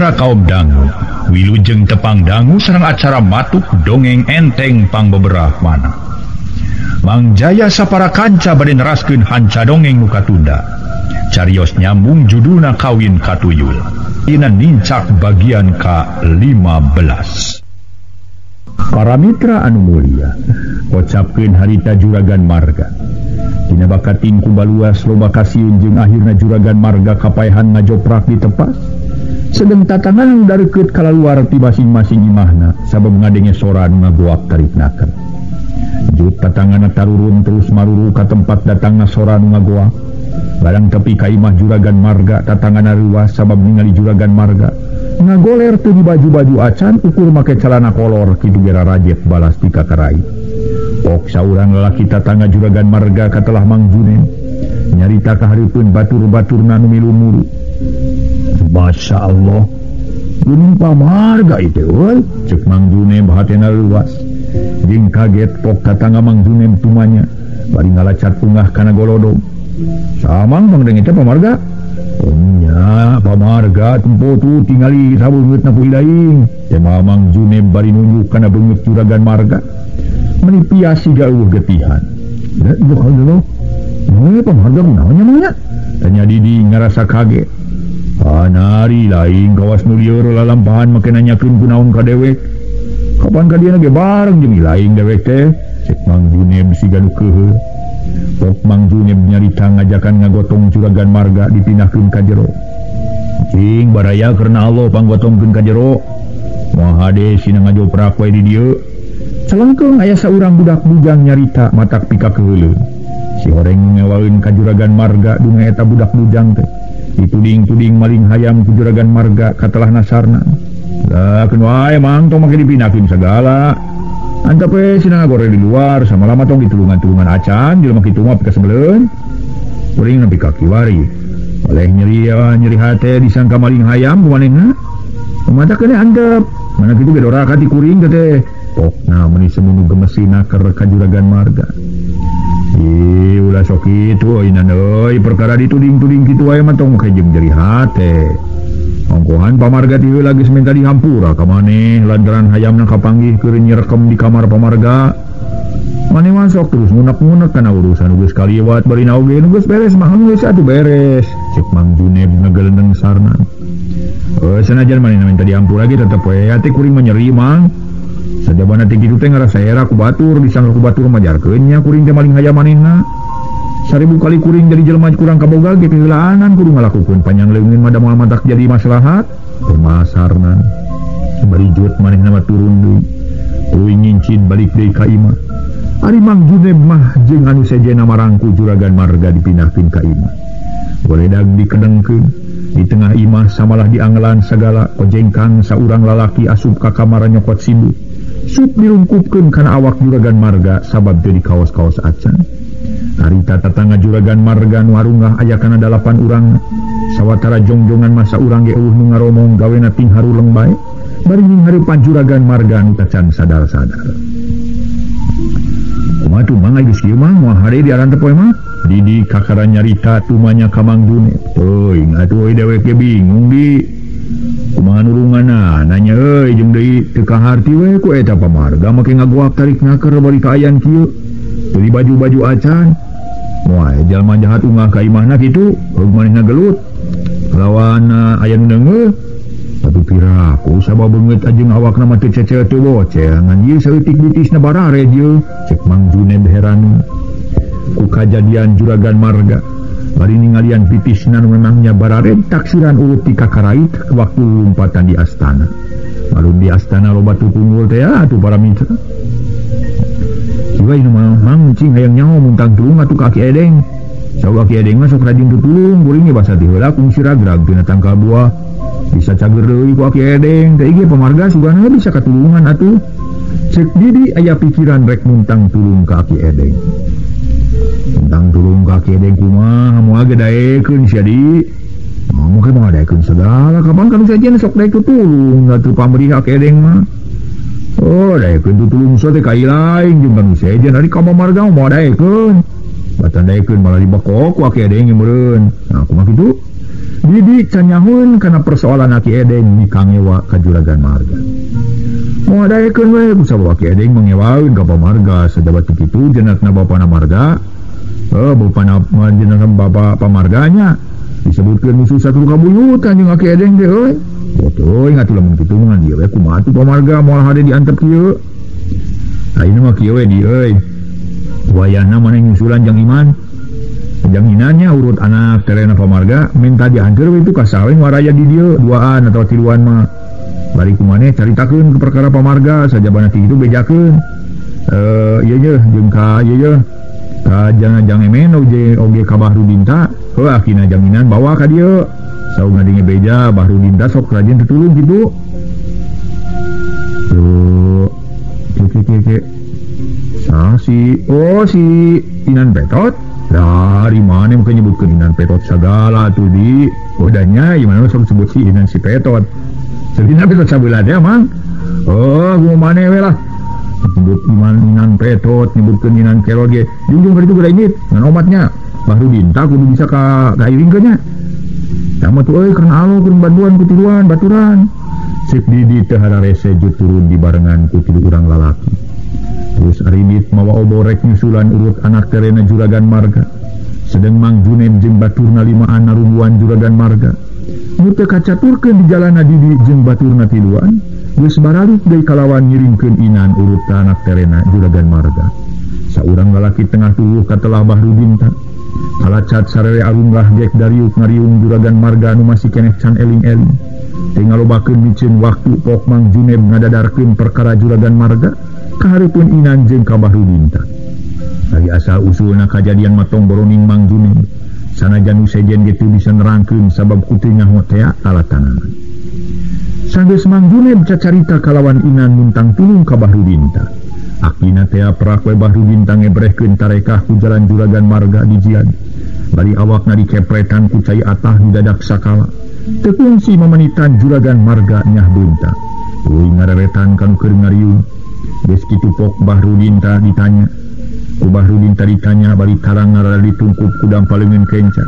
mitra kaum dangu, wilujeng tepang dangu sareng acara matuk dongeng enteng pang beberapa mana. Mang Jaya sapara kanca bade neraskeun hanca dongeng nu katunda. Carios nyambung judulna kawin katuyul. Dina nincak bagian ka-15. Para mitra anu mulia, kocapkeun harita juragan marga. Dina bakating kubaluas loba kasiun jeung akhirna juragan marga kapaehan ngajoprak di tepas. Sedeng tatangan dareukeut kalaluar ti masing-masing imahna sabab ngadenge sora anu ngagoak tariknakeun. Jut tatangana tarurun terus maruru ka tempat datangna sora anu ngagoak. Barang tepi ka imah juragan marga tatangana ruas sabab ningali juragan marga ngagoler teu di baju-baju acan ukur make calana kolor kitu gera rajet balas ti kakarai. Pok saurang lalaki tatangga juragan marga katelah Mang Junen nyarita kahareupeun batur-baturna nu milu muru. Masya Allah, gunung pamarga itu euy, cek Mang Junen bahatena luas. Jeung kaget pok tatangga Mang Junen tumanya bari ngalacat punggah kana golodong. Samang pangdeng itu pamarga. Nya pamarga tempo tu tingali sabeungeut na pui laing. Teh Mang Junen bari nunjuk kana beungeut juragan marga. Menipiasi gauh getihan. Da ieu kaleuh. Pamarga kunaonnya manya? Tanya Didi ngarasa kaget. Anari laing gawas nu lieur lalampahan make nanyakeun kunaon ka dewek. Kapan ka dieu ge bareng jeung laing dewek teh? Cek Mang Junen siga nu keuleuh. Pok Mang Junen nyarita ngajakan ngagotong juragan marga dipindahkeun ka jero. Cing baraya karena Allah panggotongkeun ka jero. Moal hade sina ngajoprak wae di dieu. Celengkeung aya saurang budak bujang nyarita matak pika keuleuh. Si horeng ngewaeun ka juragan marga duna eta budak bujang teh. Dituding-tuding maling hayam ku juragan marga katelah nasarna. Lah keun wae Mang tong make dipindahkeun sagala. Antap we sina ngagore di luar sama lama tong ditulungan-tulungan acan jelema kitu mah pika sebeleun. Kuring nepi ka kiwari. Oleh nyeri hate disangka maling hayam kumanehna. Kumata kene antep. Mana kitu ge dora ka ti kuring teh. Pokna meni semunu gemesina keur ka juragan marga. Ulah sok kitu eueunan euy perkara dituding-tuding kitu wae mah tong kajem nyeri hate. Ongkohan pamarga ti lagi seminta dihampura ka maneh lantaran hayamna kapanggih keur nyerekem di kamar pamarga. Maneh masuk terus ngunek-ngunek kana urusan geus kaliwat bari naoge nu geus beres mah geus atuh beres. Cek Mang Junen ngageleundeung sarna. Sanajan maneh minta dihampura ge tetep we ate kuring mah nyeri Mang. Sajabana ti kitu teh ngarasa era ku batur disangka ku batur majarkeun nya kuring teh maling hayam manehna. 1000 kali kuring jadi jelema kurang kaboga ge keulaanan kudu ngalakukeun panjang leungeun mah da moal matak jadi maslahat pemasarna. Bari jut manehna mah turun deui. Tuluy ngincin balik deui ka imah. Ari Mang Junen mah jeung anu sejena marangku juragan marga dipindahkeun ka imah. Goledag dikedengkeun. Di tengah imah samalah dianggelan sagala ojengkang saurang lalaki asup ka kamar nyokot sindu. Sup dirungkupkeun kana awak juragan marga sabab teu dikaos-kaos acan. Harita tatangga juragan marga nu arunggah aya kana 8 urang. Sawatara jongjongan masa urang ge eueuh nu ngaromong gawena ting haruleng bae. Bari nghareupan juragan marga nu tacan sadar-sadar. Kumaha tuh Mang geus kieu mah moal hade di aran teh poe mah? Didi kakara nyarita tumanya ka Mang Junen. Euy ngatuh euy dewek ge bingung di. Kumaha nurunganna nanya euy jeung deui teu kaharti we ku eta pamarga make ngagoak tarikna keur bari ka ayan kieu. Teu di baju-baju acan. Moal jalma jahat ungah ka imahna kitu, heug manehna gelut. Lawan aya nu deungeuh. Tapi piraku sabab beungeut ajeng awakna mah teu cecel teu bocel ngan ieu saeutik bitisna barare ieu. Cek Mang Junen heran ku kajadian juragan marga. Bari ningalian bitisna nu memangnya barare taksiran urut ti kakarait waktu lompatan di astana. Lalu di astana loba tutunggul teh atuh para mitra. Jiwa ini Mang cing hayang nyaho muntang tulung atuh ka Ki Edeng. Sawa Ki Edeng mah sok rajin tutulung kuring basa ti heula kungsi ragrag tina tangkal buah. Bisa cager deui ku Ki Edeng teh ge pamarga sugana bisa katulungan atuh. Cek Didi aya pikiran rek muntang tulung ka Ki Edeng. Muntang tulung ka Ki Edeng kumaha moal ge daekeun sia di. Mau ke moal daekeun segala kapan kanu sajian sok daek tulung atuh pamrih Ki Edeng mah. Oh, daekeun tutulung teh ka ilaing jeung kanu sejen ari ka pamarga moal daekeun. Batan daekeun malah dibekok ku Ki Edeng meureun. Nah kumaha kitu? Didi canyahun karena persoalan Aki Edeng di kangewa ka Juragan Marga. Moadaekeun we kusabab Aki Edeng mengewaeun ka pamarga sajabat kitu jenatna bapana Marga. Bapana jenatna bapa pamarganya disebutkeun musuh satu kabuyutan jeung Aki Edeng teh euy. Botoy ngatu lamun kitu ngan dieu we kumaha tu pamarga moal hade diantep kieu. Ayeuna mah kieu we di euy. Wayahna maneh nyusulan Jang Iman. Jaminannya urut anak terena pamarga minta diantar itu kasawin waraya di dia duaan atau tiluan mah bari kumaneh caritakeun ke perkara pamarga sajabana ti kitu bejakeun ieu jeung ka ieu ka Jang Emen oge ka Bahrudin ta heuh akina jaminan bawa ka dieu saungna dinge beja Bahrudin ta sok rajin tutulung kitu si Inan Petot dari mana mungkin nyebutkan Inan Petot segala tuh di kodanya gimana sok sebut si Inan si Petot Inan Petot sabelah dia mang gue mana we lah nyebut Inan Petot nyebutkan Inan Keroge junjung hari itu gula ini dengan omatnya Bahrudin tak kudu bisa kairingkannya sama tuh karena alo kurang bantuan kutiluan baturan sip didi tehara rese turun di barengan kutilu urang lalaki. Terus arinit mawa oborek nyusulan urut anak terena Juragan Marga. Sedang Mang Juneb jeung baturna 5 narungguan Juragan Marga. Nu teu kacaturkeun di jalana didi jeung baturna tiluan, geus baralik deui kalawan ngiringkeun Inan urut ka anak terena Juragan Marga. Saurang lalaki tengah tuwuh ka telah Bahrudin ta. Kalacat sarere arunglah gek dariuk ngariung Juragan Marga nu masih keneh can eling-eling. Teu ngalobakeun miceun waktu pok Mang Juneb ngadadarkeun perkara Juragan Marga. Kaharipun Inan jeung ka Bahrudin ta. Dari asal usulna kajadian matong boroning Mang Juneb. Sanajan sejen gitu bisa nerangkeun sabab kutu nyaho tea talatangan. Sanggeus Mang Juneb cacarita kalawan Inan muntang tulung ka Bahrudin ta. Akina tea perak we Bahrudin ta ngebrehkeun tarekah ku jalan Juragan Marga di Jiad. Bari awakna dikepretan ku cai atah di dadak sakala. Teu kungsi mamanitan Juragan Marga nyah beunta. Tuluy ngareretan kanu keur ngariung. Geus kitu pok Bahrudin ta ditanya. Ku Bahrudin ta ditanya bari tarang ngarada ditungkup ku dampaleungeun kenca.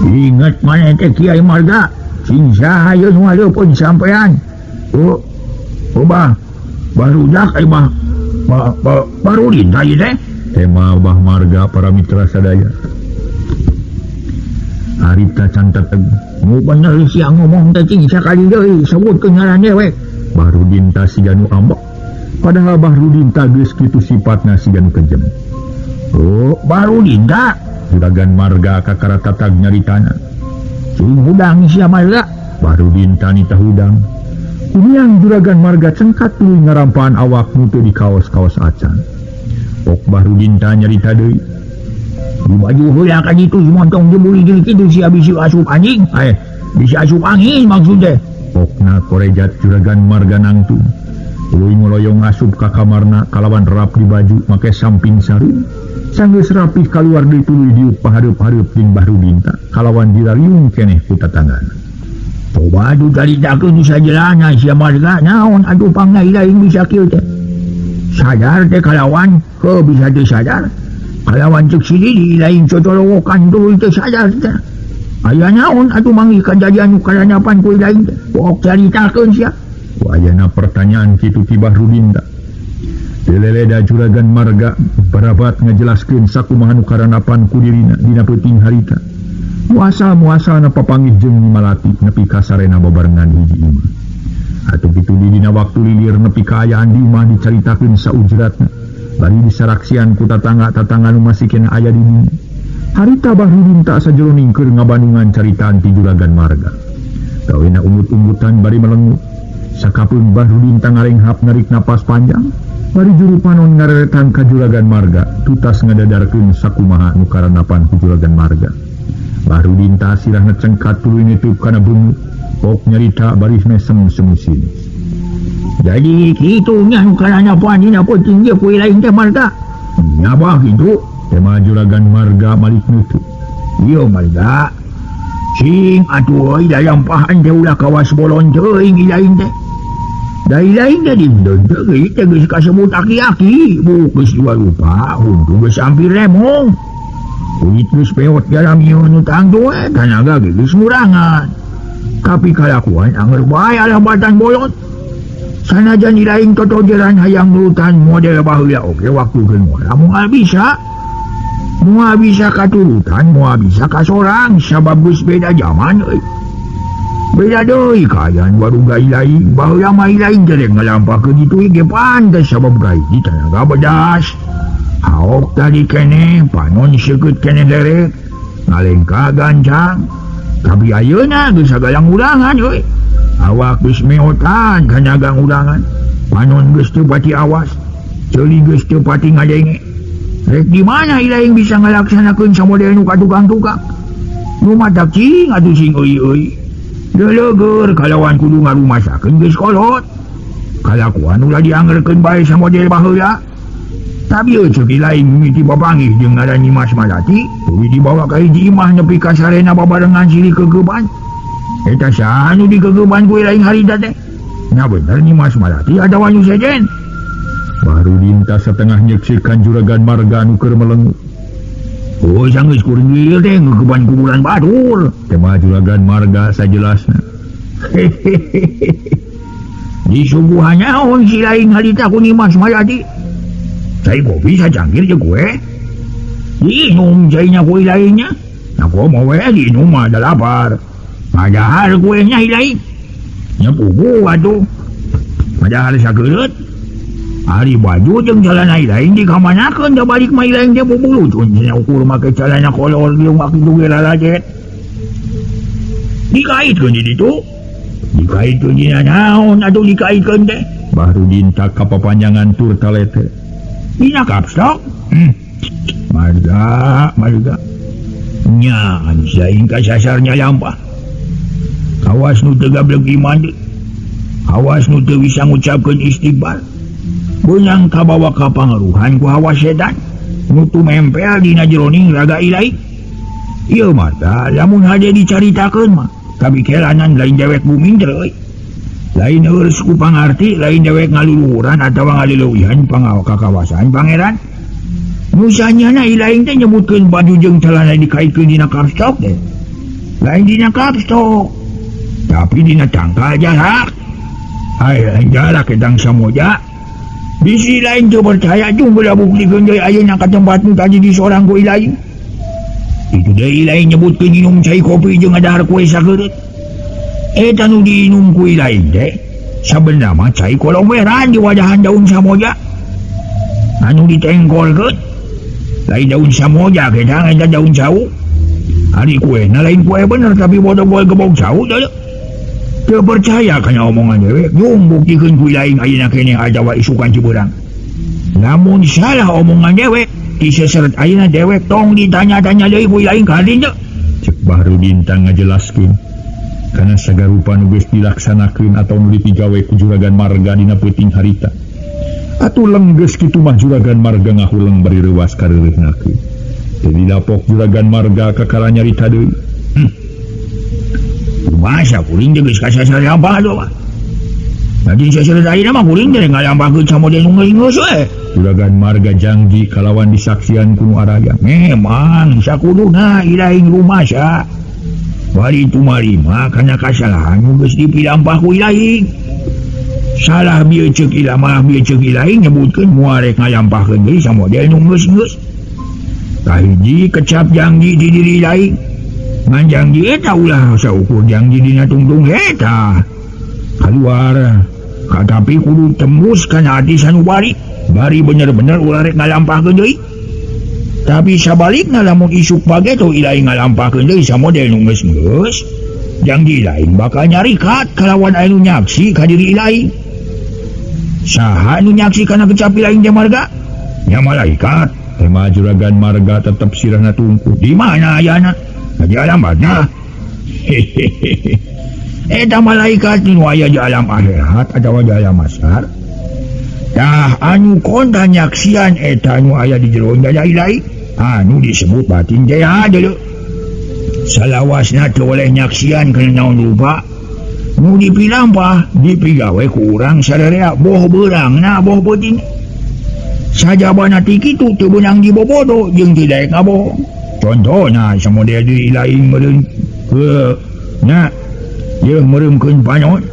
Ingat maneh teh Kiai Marga, sing saha ieu nu ngaleupun sampean? Barudak ai Bahrudin ta ieu teh. Tema Bah Marga para mitra sadaya. Harita can teteg. Nu bener sia ngomong teh cing sakali deui sebutkeun ngaranna we. Bahrudin ta siganu ambek. Padahal Bahrudin ta geus kitu sifatna siganu kejem. Bahrudin ta Juragan Marga kakaratatag nyaritana. Cing hudang sia Marga. Bahrudin ta nita hudang. Kumiang Juragan Marga cengkat tuluy ngarampaan awak nu teu di kaos-kaos acan. Pok Bahrudin ta nyarita deui. Di baju heula ka ditu montong jebuli deui kitu sia bisi asup anjing. Bisa asup angin maksudnya. Pokna korejat Juragan Marga nangtung. Tuluy ngoloyong asup ka kamarna kalawan rap di baju make samping sarung. Sanggeus rapih kaluar deui tuluy diuk pahareup-hareup jeung Bahrudin ta kalawan dirariung keneh ku tatanggana. Coba atuh caritakeun sajelana sia Marga naon atuh pangaila yang bisa kieu teh. Sadar teh kalawan heuh bisa teu sadar. Kalawan ceuk sididi lain cocolowokan tuluy teu sadar teh. Aya naon atuh mangih kajadian nu karanapan ku lain teh. Pok caritakeun sia. Wayana pertanyaan kitu ti Bahrudin ta. Dileleda Juragan Marga barabat ngajelaskeun sakumaha nu karanapan ku dirina dina peuting harita. Muasal-muasalna papanggih jeung Malati nepi ka sarena babarengan hiji imah. Atuh kitu di dina waktu lilir nepi ka ayaan di imah dicaritakeun saujratna. Bari disaraksian ku tatangga-tatangga nu masih kena aya di dieu. Harita Bahrudin ta sajeroning keur ngabandungan caritaan ti Juragan Marga. Gawena umut-umutan bari melengut. Sakapeung Bahrudin ta ngarenghap narik napas panjang. Bari juru panon ngareretan ka Juragan Marga tutas ngadadarkeun sakumaha nu karanapan ku Juragan Marga. Bahrudin ta sirahna cengkat tuluy nitup kana beungut. Pok nyarita bari mesem semusin. Jadi kitu nya nu karanapan dina peuting ieu ku lain teh Marga. Nya bah kitu. Tema Juragan Marga malik nutup. Ieu Marga. Sing atuh dayampahan teh ulah kawas bolon teuing ilain teh. Dari lain teh dindon teh geus kasebut aki-aki, geus dua lupa, untung geus hampir remong. Terus peot dalam ieu tang tuh tanaga geus murangan. Tapi kalakuan anger bae alambatan bolot. Sanajan ilaing totojeran hayang nurutan model baheula oge waktu geun moal bisa. Moal bisa katurutan, moal bisa kasorang sabab geus beda zaman euy. Beda deui kaayaan warungga ilaing baheula mah ilaing derek ngalampakeun ditu ge pantes sabab gaji di tanaga bedas. Haok tadi kene panon seukeut kene derek ngalengka gancang. Tapi ayeuna geus sagalang udangan euy. Awak geus meotan kanyagang udangan. Panon geus teu pati awas. Ceuli geus teu pati ngadenge. Rek di mana ilaing bisa ngalaksanakeun samodel nu katukang-tukang? Nu matak cing atuh sing euy. Deleuger kalawan kudu ngarumasakeun geus kolot. Kalakuan ulah dianggerkeun bae samodel baheula. Tapi ceuk ilaing mimiti bapanggih jeung ngaran Nyimas Malati, tuluy dibawa ka hiji imah nepi ka sarena babarengan silih kegeban. Eta saha nu dikegeban ku ilaing harita teh? Nya bener Nyimas Malati adawa nu sejen. Bahrudin tas setengah nyeksikan Juragan Marga nu keur melengut. Oh, sanggeus kuring ieu teh ngegeban kuburan batur. Tema Juragan Marga sajelasna. Disuguhannya naon si laing harita ku Nyimas Malati? Cai kopi sacangkir je kue. Diinum cainya kue lainnya. Aku mau diinum ada lapar. Padahal kuenya ilaing. Nyepupu atuh. Padahal sakeut. Hari baju jeung celana ilaing dikamanakeun da balik mah ilaing teh bubulutun. Nya ukur make celana kolor di rumah kitu ge lalajet. Dikaitkeun di ditu. Dikaitkeun dina naon atuh dikaitkeun teh? Bahrudin tak kapapanjangan tur talete. Dina kapstok? Marga. Nyaan saing kasasarnya lampah. Awas nu teu gablek iman. Awas nu teu bisa ngucapkeun istighfar. Beunang kabawa ka pangaruhan ku hawa setan. Nu tumempel dina jeroning raga ilaing. Ieu mata lamun hade dicaritakeun mah. Kabikelanan lain dewek bumi teh. Lain urus ku pangarti, lain dewek ngaluluhuran atau ngalileuwihan kakawasan pangeran. Nusanyana ilaing teh nyebutkeun baju jeung celana dikaitkeun dina kapstok teh. Lain dina kapstok, tapi dina tangkal jarak. Lain jarak kedang samoja. Bisi lain teu percaya jeung beulah buktikeun deui ayeuna ka tempat nu tadi di sorang ku ilaing. Itu deui ilaing nyebutkeun minum cai kopi jeung ngadahar kue sakeut. Eta nu diinum ku ilaing teh sabenerna mah cai kolomeran di wadahan daun samoja. Anu ditengkolkeun lain daun samoja kedang eta daun sawu. Ari kuena lain kue bener tapi bodo-bodo gebog sawu teh. Teu percaya kana omongan dewek, yung buktikeun ku ilaing ayeuna keneh adawa isukan cibeurang. Namun salah omongan dewek, diseseret ayeuna dewek tong ditanya-tanya deui ku ilaing ka dinya. Cek Bahrudin tang ngajelaskeun. Karena sagarupa nu geus dilaksanakeun atau nu dipigawe ku Juragan Marga dina peuting harita. Atuh lenggeus kitu mah Juragan Marga ngahuleng bari reuwas kareureutnakeun. Teu didapok Juragan Marga kakara nyarita deui. Masa kuring teh geus kasasar lampah atuh mah. Jadi saseureut ayeuna mah kuring teh ngalampakeun samodel nu geus we. Juragan Marga janji kalawan disaksian ku nu araga. Memang sakuduna ilaing rumasa. Bari tumarima kana kasalahan nu geus dipilampah ku ilaing. Salah bieu ceuk ilamah bieu ceuk ilaing nyebutkeun moal rek ngalampakeun deui samodel nu geus-geus. Kahiji kecap janji di diri ilaing. Ngan janji eta ulah saukur janji dina tungtung eta. Kaluar tapi kudu tembus kana hati sanubari. Bari bener-bener ulah rek ngalampakeun deui. Tapi sabalikna lamun isuk page tuh ilaing ngalampakeun deui samodel nu geus-geus, janji ilaing bakal nyarikat kalawan anu nyaksi ka diri ilaing. Saha nu nyaksi kana kecap ilaing teh Marga? Nya malaikat. Tema Juragan Marga tetep sirahna tungku. Di mana ayana? Di alam barzah. Eta malaikat nu aya di alam akhirat atawa di alam mahsyar. Tah anu konta nyaksian eta nu aya di jero dada ilaing. Anu disebut batin jaya dulu. Salawasna teu oleh nyaksian kana naon rupa. Nu dipilampah dipigawe ku urang sadarea boh beurangna boh beuting. Sajabana ti kitu teu beunang dibobodo jeung teu daek ngabohong. contohna samodel di lain meureun ke nya ye meureumkeun panyot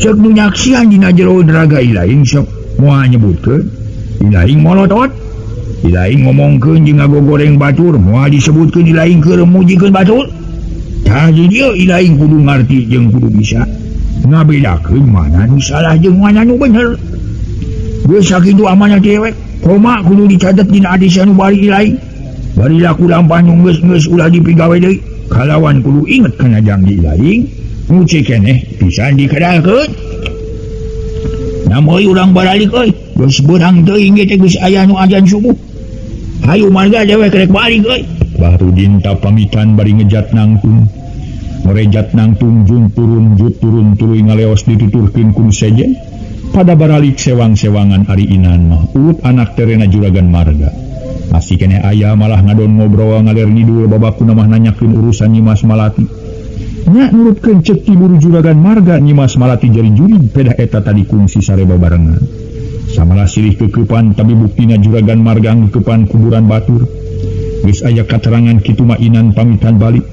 cek nu nyaksian dina jero draga ilaing sok moal nyebutkeun ilaing molotot ilaing ngomongkeun jeung ngagogoreng batur moal disebutkeun ilaing keur mujikeun batur tah dieu ilaing kudu ngarti jeung kudu bisa ngabedakeun mana nu salah jeung mana nu bener geus sakitu amanah dewek koma kudu dicatet dina hadis anu bari ilaing bari laku lampah nu geus ulah dipigawe deui kalawan kudu inget kana janji ilaing nu cek keneh pisan dikedalkeun namun urang baralik euy geus beurang teuing ge teh geus aya nu ajan subuh hayu marga dewek rek balik euy Bahrudin pamitan bari ngejat nangtung merejat nangtung jun turun tuluy ngaleos dituturkeun ku sejen pada baralik sewang-sewangan ari inan mah ulut anak terena juragan marga masih keneh aya malah ngadon ngobrol ngaler ngidul babakuna mah nanyakeun urusan Nyimas Malati nya nurutkeun cek ti buru juragan marga Nyimas Malati jari jurig pedah eta tadi kungsi sare babarengan samalah silih keukepan tapi buktina juragan marga ngeukepan kuburan batur geus aya katerangan kitu mah inan pamitan balik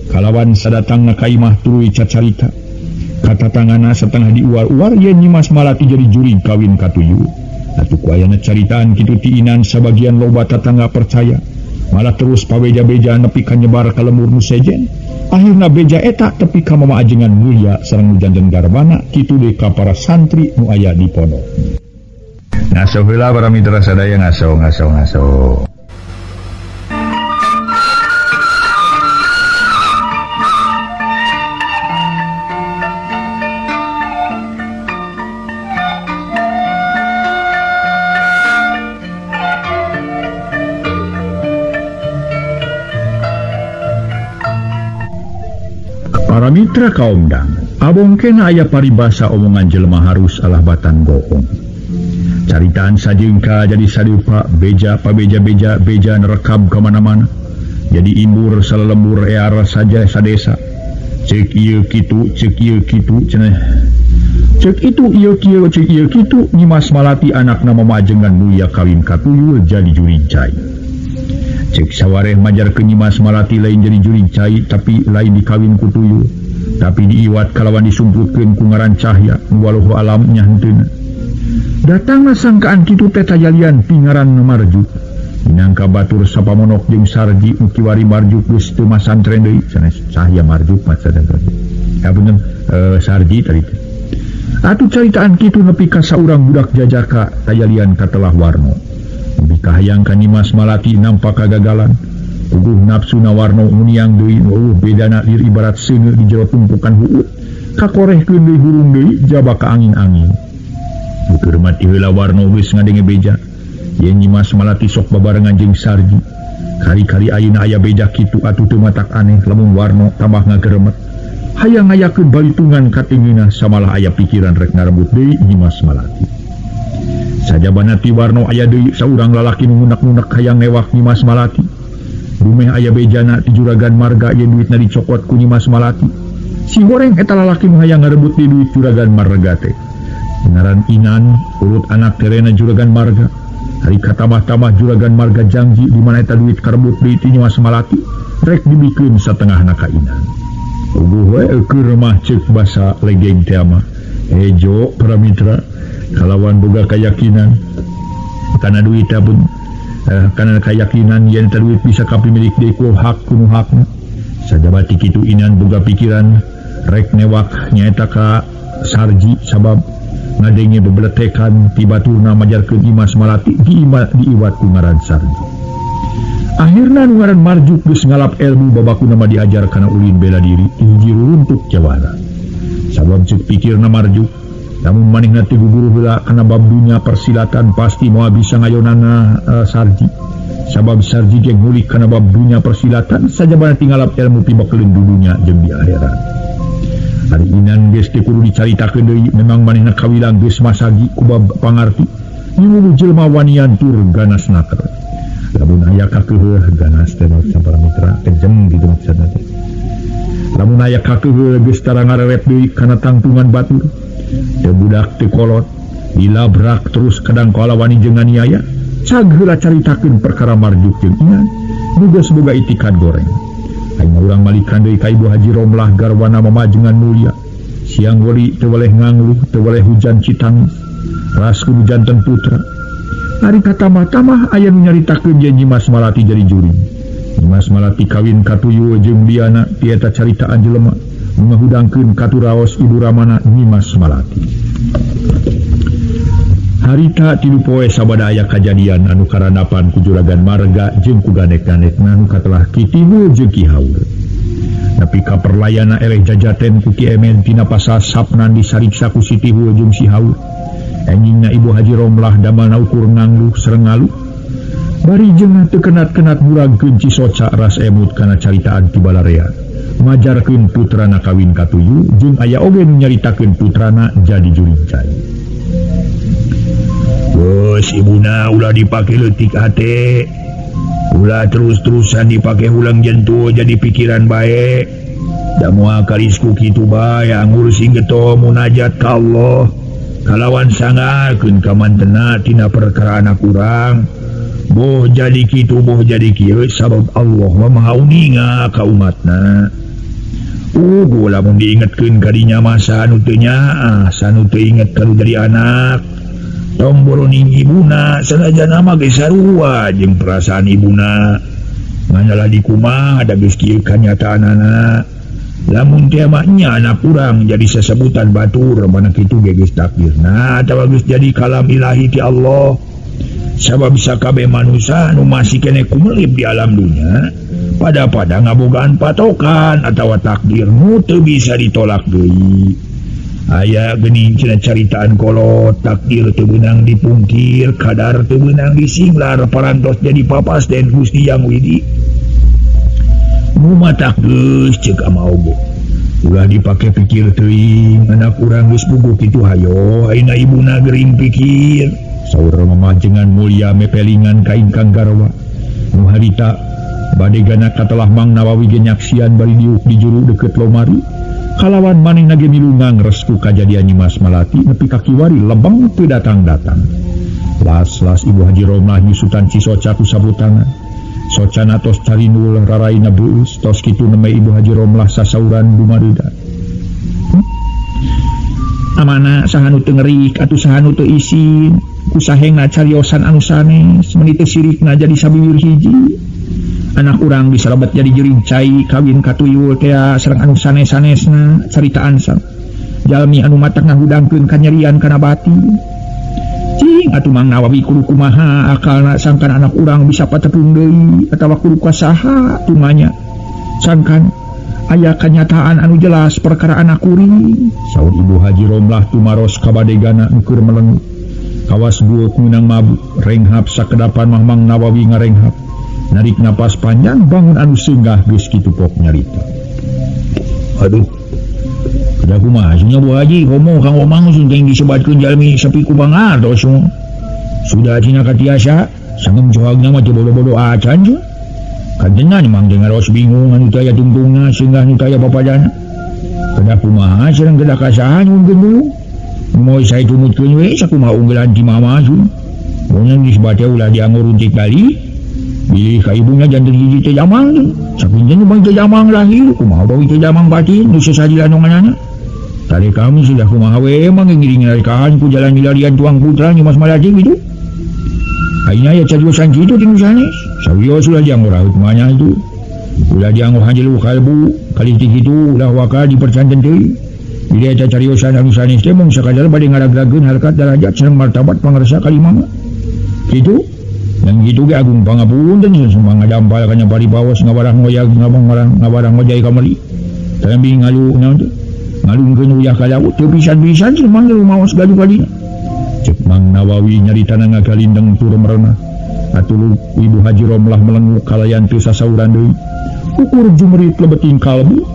kalawan sadatangna ka imah tuluy cacarita katatangana setengah diuar-uar yen Nyimas Malati jari jurig kawin katujuh atuh ku ayana caritaan kitu ti inan sabagian loba tatangga percaya malah terus pabeja-beja nepi ka nyebar ka lemur nu sejen akhirna beja eta tepi ka mamaajengan mulia sareng janjen garbana kitu deui ka para santri nu aya di pondok. Ngaso heula para mitra sadaya ngaso. Para mitra kaum dang, abongkeun aya paribasa omongan jelema harus alah batan goong. Caritaan sajeungka jadi sarupa beja pabeja-beja beja nerekab ka mana-mana. Jadi imbur salelembur ear saja sadesa. Cek ieu kitu, cek ieu kitu cenah. Cek itu ieu kieu, cek ieu kitu Nyimas Malati anakna mamajengan mulia kawin katuyul jadi jurig cai. Cek sawareh majarkeun Nyimas Malati lain jadi jurig cai tapi lain dikawin ku tuyul tapi diiwat kalawan disumputkeun ku ngaran Cahya nu waluhu alam nya henteu datangna sangkaan kitu teh tajalian pingaran Marjuk minangka batur sapamonok jeung Sarji nu kiwari Marjuk geus teu masantren deui sanes Cahya Marjuk maksudna ya bener Sarji tadi atuh caritaan kitu nepi ka saurang budak jajaka tajalian katelah warna nepi ka hayang ka Nyimas Malati nampak kagagalan uguh nafsuna warna muniang deui nu bedana lir ibarat seuneu di jero tumpukan huut kakorehkeun deui hurung deui jaba ka angin-angin keur mati heula warna geus ngadenge beja yen Nyimas Malati sok babarengan jeung Sarji kari-kari ayeuna aya beja kitu atuh teu matak aneh lamun warna tambah ngageremet hayang ngayakeun balitungan katingina samalah aya pikiran rek ngarembut deui Nyimas Malati sajabana ti warna aya deui saurang lalaki nu ngunek-ngunek hayang newak Nyimas Malati dumeh aya bejana ti juragan marga yen duitna dicokot ku Nyimas Malati si goreng eta lalaki nu hayang ngarebut di duit juragan marga teh ngaran Inan urut anak terena juragan marga hari katamah-tamah juragan marga janji di mana eta duit karebut deui ti Nyimas Malati rek dibikeun satengahna ka Inan uguh we keur mah ceuk basa legeng teh mah ejo para mitra kalawan boga kayakinan kana duit pun karena keyakinan yen duit bisa kapimilik deui ku hak kuno hakna sajabati kitu Inan boga pikiran rek newak nyaeta ka Sarji sabab ngadenge bebeletekan ti baturna majarkeun Nyimas Malati diiwat ku ngaran Sarji akhirna nu ngaran Marjuk geus ngalap ilmu babakuna mah diajar kana ulin bela diri hiji runtuk jawara sabab ceuk pikirna Marjuk namun manehna ti guguru heula kana bab dunya persilatan pasti moal bisa ngayonana Sarji sabab Sarji ge ngulik kana bab dunya persilatan sajabana tinggalap ilmu pibakeun dudunya jeung di akhirat hari Inan geus teu kudu dicaritakeun deui memang manehna kawilang geus masagi ku bab pangarti nyuruh jelema wanian tur ganasna teh lamun aya kakeuheuh ganas teh sampara mitra kejem kitu maksudna teh lamun aya kakeuheuh geus tara ngarewet deui kana tangtungan batur teu budak teu kolot dilabrak terus kadang kala wani jeung nganiaya Sagera caritakeun perkara marjuk jeung iman boga boga itikad goreng. Aing urang malikan deui ka Ibu Haji Romlah garwana mamajengan mulia. Siang wali teu waleh ngangluh, teu waleh hujan citangis. Ras kudu janten putra. Ari katamah-tamah aya nu nyaritakeun yen Nyimas Malati jadi juring. Nyimas Malati kawin katuyu jeung biana ti eta caritaan jelema ngahudangkeun katuraos ibu ramana Nyimas Malati. Harita tilu poe sabada aya kajadian anu karanapan ku Juragan Marga jeung ku ganek-ganekna nu katelah Ki Tiwul jeung Ki Haur. Nepi ka perlayana eleh jajaten ku Ki Emen tina pasasapnan disariksa ku Si Tiwul jeung Si Haur. Enjingna Ibu Haji Romlah damalna ukur ngangluh sareng ngaluh. Bari jeung teu kenat-kenat muragkeun Cisoca ras emut kana caritaan ti Balarea. Majarkeun putrana kawin katuyu jeung aya oge nu nyaritakeun putrana jadi juring cai. Bos ibuna ulah dipake leutik hate, ulah terus-terusan dipake hulang jentuh jadi pikiran baik. Da moal karisku kitu bae anggur sing geto munajat ka Allah kalawan sangarkeun ka mantena tina perkara anak urang. Boh jadi kitu boh jadi kieu sabab Allah mah maha uninga ka umatna. Lamun diingetkeun ka dinya masa anu teu nyaah, sanu teu inget kalu dari anak. Tong boroning ibuna sanajana mah geus sarua jeung perasaan ibuna. Nganalah di kumaha da geus kieu kanyataanana. Lamun teh mah nya anak urang jadi sesebutan batur mana kitu ge geus takdirna atawa geus jadi kalam ilahi ti Allah. Sabab sakabeh manusia anu masih kene kumelip di alam dunia pada ngabogaan patokan atawa takdir nu teu bisa ditolak deui. Aya geuning cenah caritaan kolot takdir teu beunang dipungkir, kadar teu beunang disinglar parantos jadi papas den Gusti Yang Widi. Nu matak geus ceuk amaogo. Ulah dipake pikir teuing, anak urang geus puguh kitu hayo, ayeuna ibuna geuring pikir. Saur mamajengan mulia mepelingan ka ingkang garwa. Nu harita bade gana katelah Mang Nawawi ge nyaksian bari diuk di juru deukeut lomari. Kalawan manehna ge milungang restu kajadian Nyimas Malati nepi ka kiwari lebeng teu datang-datang. Las-las Ibu Haji Romlah nyusutan Cisoca ku sabutangan. Socana tos carinul raraina beus tos kitu neme Ibu Haji Romlah sasauran dumarida. Amana sahanu teu ngeurik atuh sahanu teu isin ku sahengna cariosan anu sanes meuni teu sirikna jadi sabiwir hiji. Anak urang disarabat jadi jering cai kawin katuyul teh sareng anu sanes-sanesna caritaan sang jalmi anu matak ngahudangkeun kanyerian kana batin. Cing atuh Mang Nawawi kudu kumaha akalna sangkan anak urang bisa patepung deui atawa kudu kusaha tumanya sangkan aya kanyataan anu jelas perkara anak kuring. Saur Ibu Haji Romlah tumaros ka badegana nu keur meleng kawas buuk meunang mabuk renghap sakedapan Mang Nawawi ngarenghap narik napas panjang bangun anu seunggah geus kitu pok nyarita. Aduh kada kumaha nya Bu Haji komo Kang Omang sing disebatkeun jalmi sapi ku bangados sudah cina katiasa sangem joagna mah teu bodo-bodo acan je kantenan Mang dengaros bingung anu teu aya tungtungna singgah nu teu aya papadana. Kada kumaha sareng kada kasahan unggeun dulu moy sae tumutkeun we sakumaha unggelan ti mama sun mun geus bate ulah dianggo runtik bali. Bilih ka ibunya janten hiji teh jamang sakinten bang teh jamang lahir kumaha bawi teh jamang batin nu sasadila nonganana. Tadi kami sudah kumaha we emang ngiring narikahan ku jalan milarian tuang putra Nyimas Malati gitu. Ayeuna aya cariosan kitu ti nu sanes. Sawios ulah dianggo raut manya itu. Ulah dianggo hanjelu kalbu kali ti kitu ulah waka dipercanten deui. Bila eta cariosan anu sanes teh mung sakadar bade ngaragrageun harkat darajat sareng martabat pangarsa kalimah. Kitu dan gitu ge agung pangapunten semua ngadampal kanya bari bawas ngabarah ngoyag ngabarah ngojai kamari tapi ngalu naon teh ngalungkeun uyah ka laut teu pisan-pisan cuma lu maos gaduh kali cek Mang Nawawi nyaritana ngagalindeng tur merenah atuh Ibu Haji Romlah melenguk kalayan teu sasauran deui ukur jumerit lebeting kalbu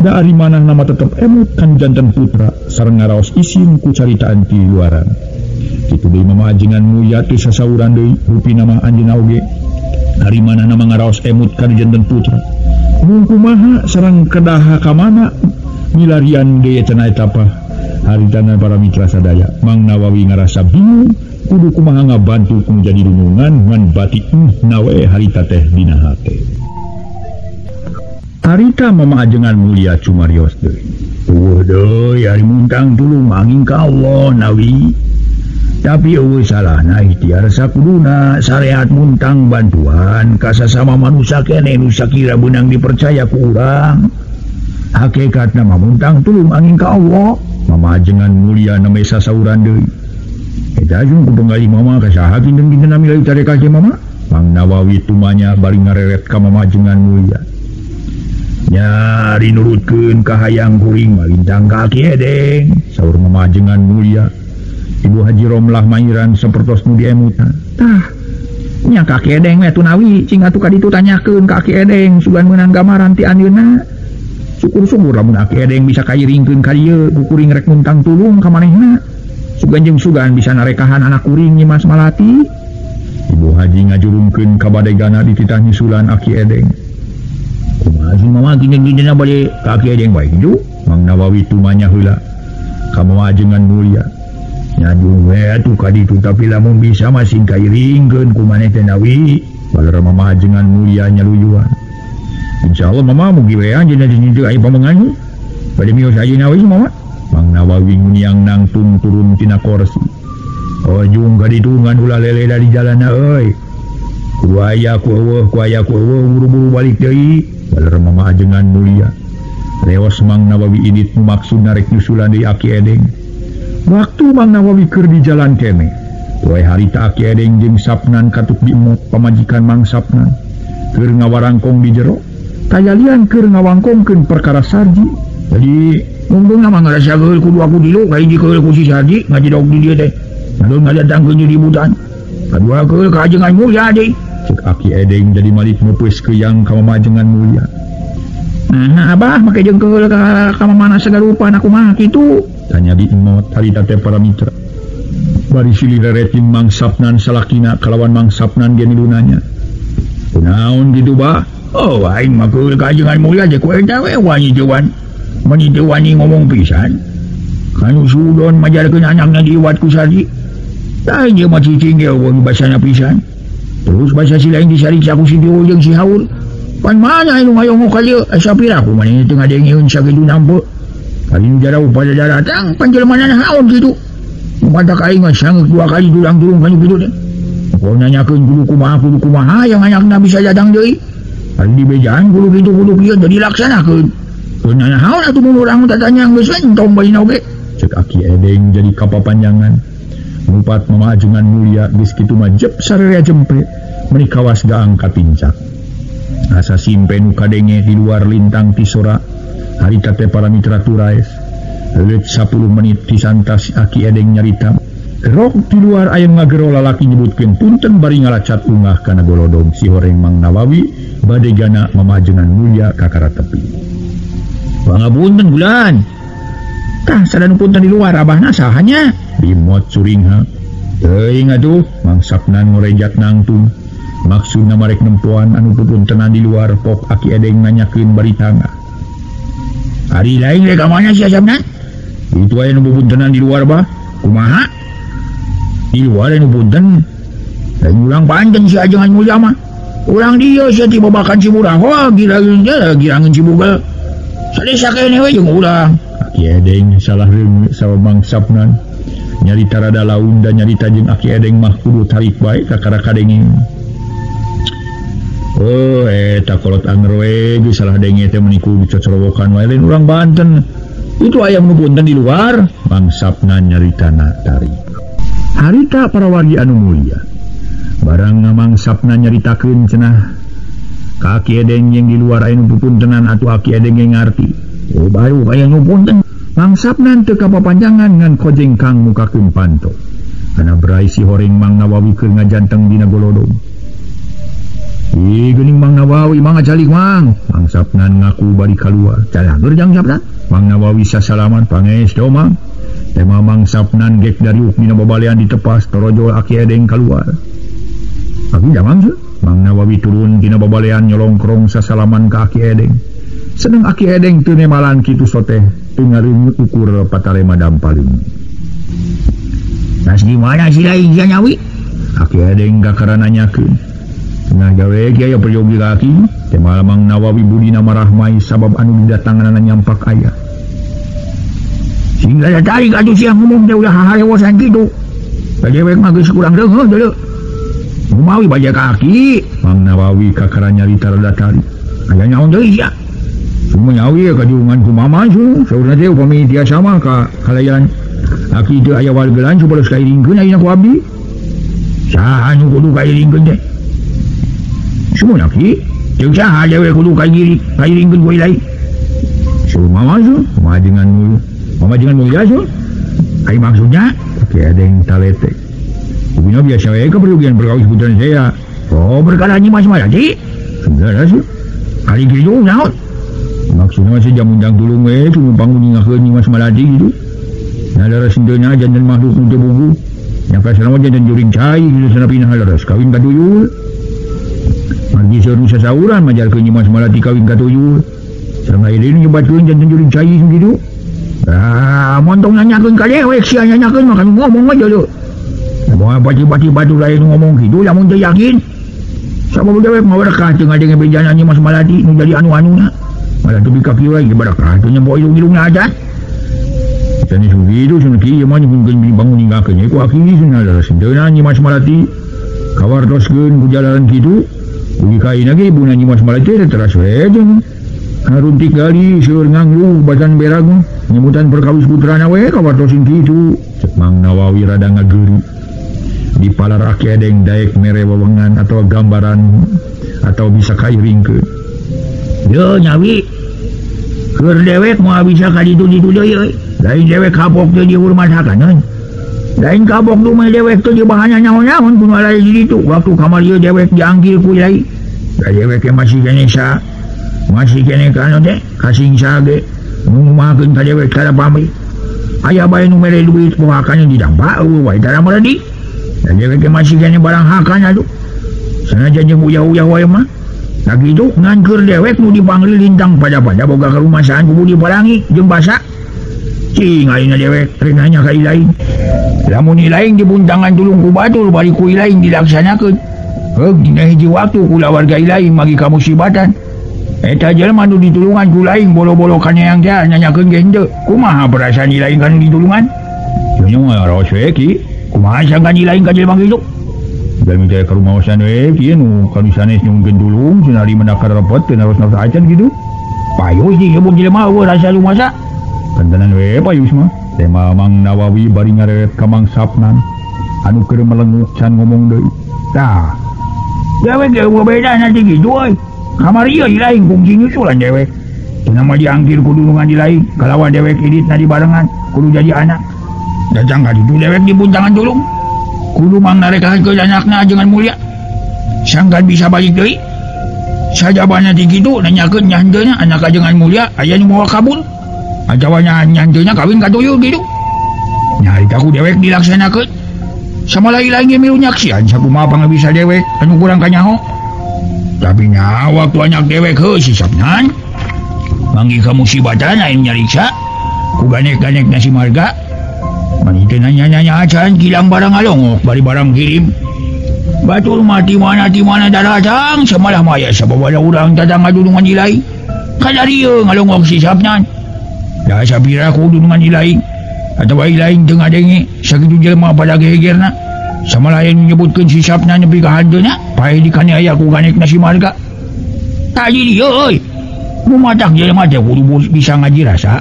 da ari manah nama tetep emut kan janten putra sareng ngaraos isin ku caritaan ti luaran. Kitu deui mamajengan mulia teu sasauran deui rupina mah anjeunna oge ari mana nama ngaraos emut ka janten putra mun kumaha sareng kedaha ka mana milarian deui cenah eta pah haritana para mitra sadaya. Mang Nawawi ngarasa bingung kudu kumaha ngabantu ku jadi runungan ngan bati nawe harita teh dina hate. Harita mamaajengan mulia cumarios deui. Deui ari muntang tulung manging ka Allah nawi. Tapi eueuh salahna ikhtiar sakuduna syariat muntang bantuan ka sasama manusia keneh nu sakira beunang dipercaya ku urang. Hakikatna mah muntang tulung angin ka Allah. Mamaajengan mulia na mesa sauran deui. Eta jeung kudu ngali mama ka saha kinten-kinten nami layu tareka ke mama. Mang Nawawi tumanya bari ngareret ka mamaajengan mulia. Nyari nurutkeun ka hayang kuring malintang ka Ki Edeng, saur mamaajengan mulia. Ibu Haji Romlah Mairan sapertos nu diemutan. Tah, nya ka Ki Edeng we tunawi cing atuh kaditu tanyakeun ka Ki Edeng sugan meunang gamaran ti anjeunna. Syukur-syukur lamun Ki Edeng bisa kairingkeun ka dieu ku kuring rek muntang tulung ka manehna. Sugan jeung sugan bisa narekahan anak kuring Nyimas Malati. Ibu Haji ngajurungkeun ka badegana dititah nyusulan Ki Edeng. Kumaha mama gini-gini bade ka Ki Edeng bae kitu. Mang Nawawi tumanya heula ka mamaajengan mulia. Nyadung we atuh kaditu tapi lamun bisa masing kairingkeun ku maneh teh nawi baler mamaajengan mulia nyaluyuan. Insyaallah mama mugi we anjeunna di dieu aya pamengan. Bade mios ayeuna we mama. Mang Nawawi nguniang nangtung turun tina kursi. Ojung kaditu ngan ulah lele dari jalanna euy. Ku aya ku eueuh buru-buru balik deui baler mamaajengan mulia. Leos Mang Nawawi idit maksud narek nyusulan deui Ki Edeng. Waktu Mang Nawawi keur di jalan kene, poe harita Ki Edeng jeung Sapnan katuk diemot pamajikan Mang Sapnan keur ngawarangkong di jero. Kayalian keur ngawangkongkeun perkara Sarji. Jadi mungkin mah ngarasa geul kudu aku dilu ka hiji keul ku si Sarji ngajidog di dieu teh. Lalu ngadatangkeun di ributan. Kadua keul ka ajengan mulia deui. Cek Ki Edeng jadi malik meupeus keuyang ka mamaajengan mulia. Nah, abah make jeung keul ka mamana sagarupa aku mah kitu. Tanya di emot harita teh para mitra. Bari silih rereting Mang Sapnan salakina kalawan Mang Sapnan dia milunanya. Kunaon kitu bah? Oh, aing mah keul ka ajengan mulia je ku eta we wani jeuan. Mani teu wani ngomong pisan. Kanu sudon majarkeun anakna diiwat ku Sarji. Tah ieu mah cicing ge eueuh basana pisan. Terus basa si lain disariksa ku si Dio jeung si Haul. Pan mana anu ngayong ka dieu? Asa pira ku maneh teu ngadengieun sakitu nampe. Kali jarau pada datang panjelmana naon kitu. Mata aing mah sanggeus 2 kali dulang-durung kanu kitu teh. Kau nanyakeun kudu kumaha yang anyakna bisa datang deui. Kali di bejaan kudu kitu kudu kieu jadi laksanakeun. Keun naon atuh mun urang tatanya geus entong bayi oge. Cek Ki Edeng jadi kapapanjangan. Mupat mamaajengan mulia geus kitu mah jep sararea jempe meuni kawas gaang kapincak. Asa simpe nu kadenge di luar lintang ti sora. Harita teh para mitra turaes. Leut 10 menit disantas Ki Edeng nyarita. Rok di luar aya ngagero lalaki nyebutkeun punten bari ngalacat ungah kana golodong si horeng Mang Nawawi badegana mamaajengan mulia ka kara tepi. Pangapunten bulan. Tah sadanu punten di luar abahna sahanya? Bimot suringha. Teuing atuh Mang Sapnan ngorejat nangtung. Maksudna marek nempuan anu pupuntenan di luar pok Ki Edeng nanyakeun bari tangga. Hari lain rek amanya si Sapnan? Itu aya nu pupuntenan di luar bah. Kumaha? Di luar anu punten. Lain urang panten si ajengan mulia mah. Urang dieu sia ti babakan si murah. Wah, girangeun si bugal. Sadesa kene we jeung urang. Ki Edeng salah reung sawa Mang Sapnan. Nyarita rada laun dan nyarita jeung Ki Edeng mah kudu tarik bae ka kara kadenging. Oh, eta kolot anger we geus salah denge teh meuni kudu cocorowokan wae lain urang Banten. Itu aya nu punten di luar. Mang Sapnan nyaritana tari. Harita para wargi anu mulia. Barang Mang Sapnan nyaritakeun cenah ka Ki Edeng yang di luar aya nu pupuntenan atuh Ki Edeng ge ngarti. Oh, baru aya nu punten. Mang Sapnan teu kapapanjangan ngan kojeng kang mukakeun panto. Kana berai si horeng Mang Nawawi keur ngajanteng dina golodong. Geuning Mang Nawawi mangga calik Mang. Mang Sapnan ngaku bari kaluar. Calah gerjang Sapnan. Mang Nawawi sasalaman pangestu Mang. Tema Mang Sapnan gek dari dina babalean ditepas torojol Ki Edeng kaluar. Abi jamang sih. Mang Nawawi turun dina babalean nyolongkrong sasalaman ka Ki Edeng. Sedeng Ki Edeng teu nemalan kitu soteh teu ngareungut ukur patalema dampaling. Nas di mana si lain sia nyawi? Aki adeng kakarana nyakeun. Nah gawe kieu peryogi kaki, teh malamang Nawawi budina marahmai sabab anu didatanganna nyampak aya. Sehingga tarik atuh sia ngomong teh ulah harewosan kitu. Dewek mah geus kurang deungeuh deuleu. Kumawi baja kaki, Mang Nawawi kakarana nyarita rada tarik. aya nyaon deui sia. Semua nyawi kajungan ku mama su, saurna teh upami tiasa mah ka kalayan aki teu aya wargelan supados kairingkeun ayeuna ku abdi. Saha nu kudu kairingkeun teh? Semua aki, jeung saha dewe kudu kairingkeun ku ilai? suruh mama su, mamajengan mulia su. Ai maksudnya? Oke ada yang talete. Ubina biasa wae keperluan berkawis putran saya. Oh berkala Nyi Mas Malati? Sebenarnya su. Kali kitu naon? Maksudnya masih jam undang tulung we, tumpang ningakeun Nyi Mas Malati gitu. Nadaras sindeuna janten makhluk nu teu bugu. Yang kasana janten juring cai gitu sanapina halaras kawin ka tuyul. Margi seurang sasauran majalkeun Nyi Mas Malati kawin ka tuyul. Sareng ayeuna nyebatkeun janten juring cai gitu. Montong nanyakeun ka dewek sia nanyakeun mah kan ngomong aja lu. Moal bati-bati batu lain ngomong gitu lamun teu yakin. Sabab dewek mah berkah teu ngadenge bejana Nyi Mas Malati nu jadi anu-anuna. Malah teu bikaki wae berkah teu nyempo ilung-ilungna aja. Tani sugitu sun kieu mah nyebutkeun bangun ninggakeun ku aki sunna adalah sindeuna Nyi Mas Malati. Kawartoskeun ku jalanan kitu. Ugi kaina ge ibuna Nyi Mas Malati teras we jeung haruntik gali seueur nganglu badan berag nyebutan perkawis putrana we kawartosin kitu. Cek Mang Nawawi rada ngageuri. Di palaraki adeng daek mere wewengan atau gambaran atau bisa kairingkeun. Yo nyawi. Keur dewek moal bisa ka ditu-ditu deui euy. Lain dewek kapok teu dihormat hakaneun. Lain kapok tu mah dewek teu dibahana naon-naon kudu aya di ditu. Waktu kamar ieu dewek dianggil ku ilai. Da dewek masih kene sa. Masih kene kana teh kasing sage. Ngumahkeun ka dewek cara pamri. Aya bae nu mere duit poakannya didampak wae tara meredi. Dan dewek masih kene barang hakana tuh. Sanajan jeung uyah-uyah wae mah. Sakitu ngan keur dewek nu dipanggil lintang pada-pada boga karumasan kudu diparangi jeung basa. Cing ayeuna dewek rek nanya ka ilaing. Lamun ilaing dibuntangan tulung ku batur bari ku ilaing dilaksanakeun. Heug dina hiji waktu kula warga ilaing magi kamusibatan. Eta jelema nu ditulungan ku laing bolo-bolo kaneang teh nanyakeun ge henteu. Kumaha perasaan ilaing kanu ditulungan? Nya mah raos we ki. Kumaha sangkan ilaing ka jelema kitu? Jalmi teh ka rumaosan we kieu nu kanu sanes nyungkeun tulung sunari mendakar repot teu naros-naros acan kitu. Payus di nyebut jelema eueuh rasa lumasa. Kantenan we payus mah. Teh Mang Nawawi bari ngarewet ka Mang Sapnan anu keur melenguk can ngomong deui. Tah. Dewek ge beda nanti gitu euy. Kamar ieu ilaing kungsi nyusulan dewek. Cenah mah diangkir ku dulungan di lain. Kalawan dewek iditna dibarengan kudu jadi anak. Datang ka ditu dewek dibuntangan tulung. Kudu mang narekakeun anakna ajengan mulia. Sangkan bisa balik deui. Sajabana ti kitu nanyakeun nya henteunya anak ajengan mulia aya nu moal kabur. Ajawanya nya henteunya kawin ka tuyul kitu. Nyarita ku dewek dilaksanakeun. Samala ilaing ge milu nyaksian sakumaha pangabisa dewek anu kurang kanyaho. Tapi nya waktu anak dewek heuh si Sapnan manggi ka musibatan aya nyariksa ku ganek-ganekna si marga. Manite nanya-nanya acan kilang barang alongok bari barang kirim. Batur mati mana datang samalah maya sababada urang datang ngadulungan ilai. Kadarieu ngalongok si Sapnan. Da sabira ku dulungan ilai atawa ilaing teu ngadenge sakitu jelema pada gegerna. Samala aya nyebutkeun si Sapnan nepi ka hanteuna pae dikane aya ku ganekna si marga. Tadi dieu euy. Nu matak jelema teh kudu bisa ngaji rasa.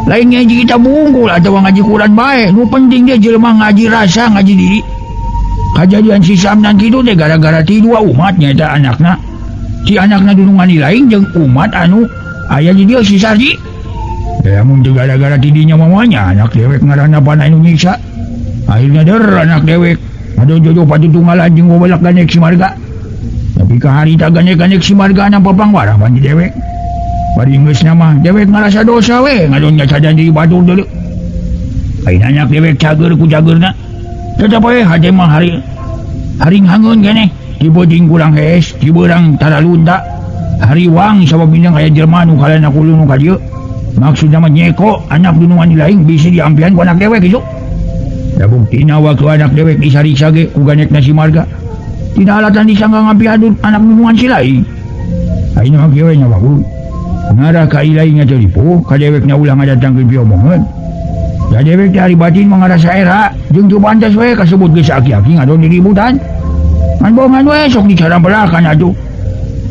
Lain ngaji kita bungkul atau ngaji Quran bae. Nu penting dia jelema ngaji rasa, ngaji diri. Kejadian si Sapnan kitu teh gara-gara ti dua umat nyata anakna. Si anakna dulungan ilaing jeung umat anu aya di dieu si Sarji. Ya mun teu gara-gara ti dinya mamanya anak dewek ngaranna Pana Indonesia. Akhirnya der anak dewek ado jojo patutunggalan jeung gobalak ganek si marga. Tapi ka harita ganek-ganek si marga na papangwarah pan di dewek. Bari geus mah dewek ngarasa dosa we ngadonnya sadan di batur deuleu. Ayeuna anak dewek cager ku jageurna. Tetep we hade mah haring hangeun keneh. Diboding kurang hees, dibeurang tara lunta. Hariwang sabab bindang aya jelema nu kalena kulunu ka dieu. Maksudna mah nyeko anak dunungan ilaing bisa diampian ku anak dewek isu. buktina waktu anak dewek disariksa ge ku ganek nasi marga tina alatan disangka ngapi adun anak nunuan si lain ayeuna mah kieu nya bagus ngarah ka ilaing nya teu ka dewekna ulang ngadatangkeun piomongan da dewek teh ari batin mah ngarasa era jeung teu pantes we kasebut geus aki-aki ngadon diributan ngan bohongan we sok dicaramberakan atuh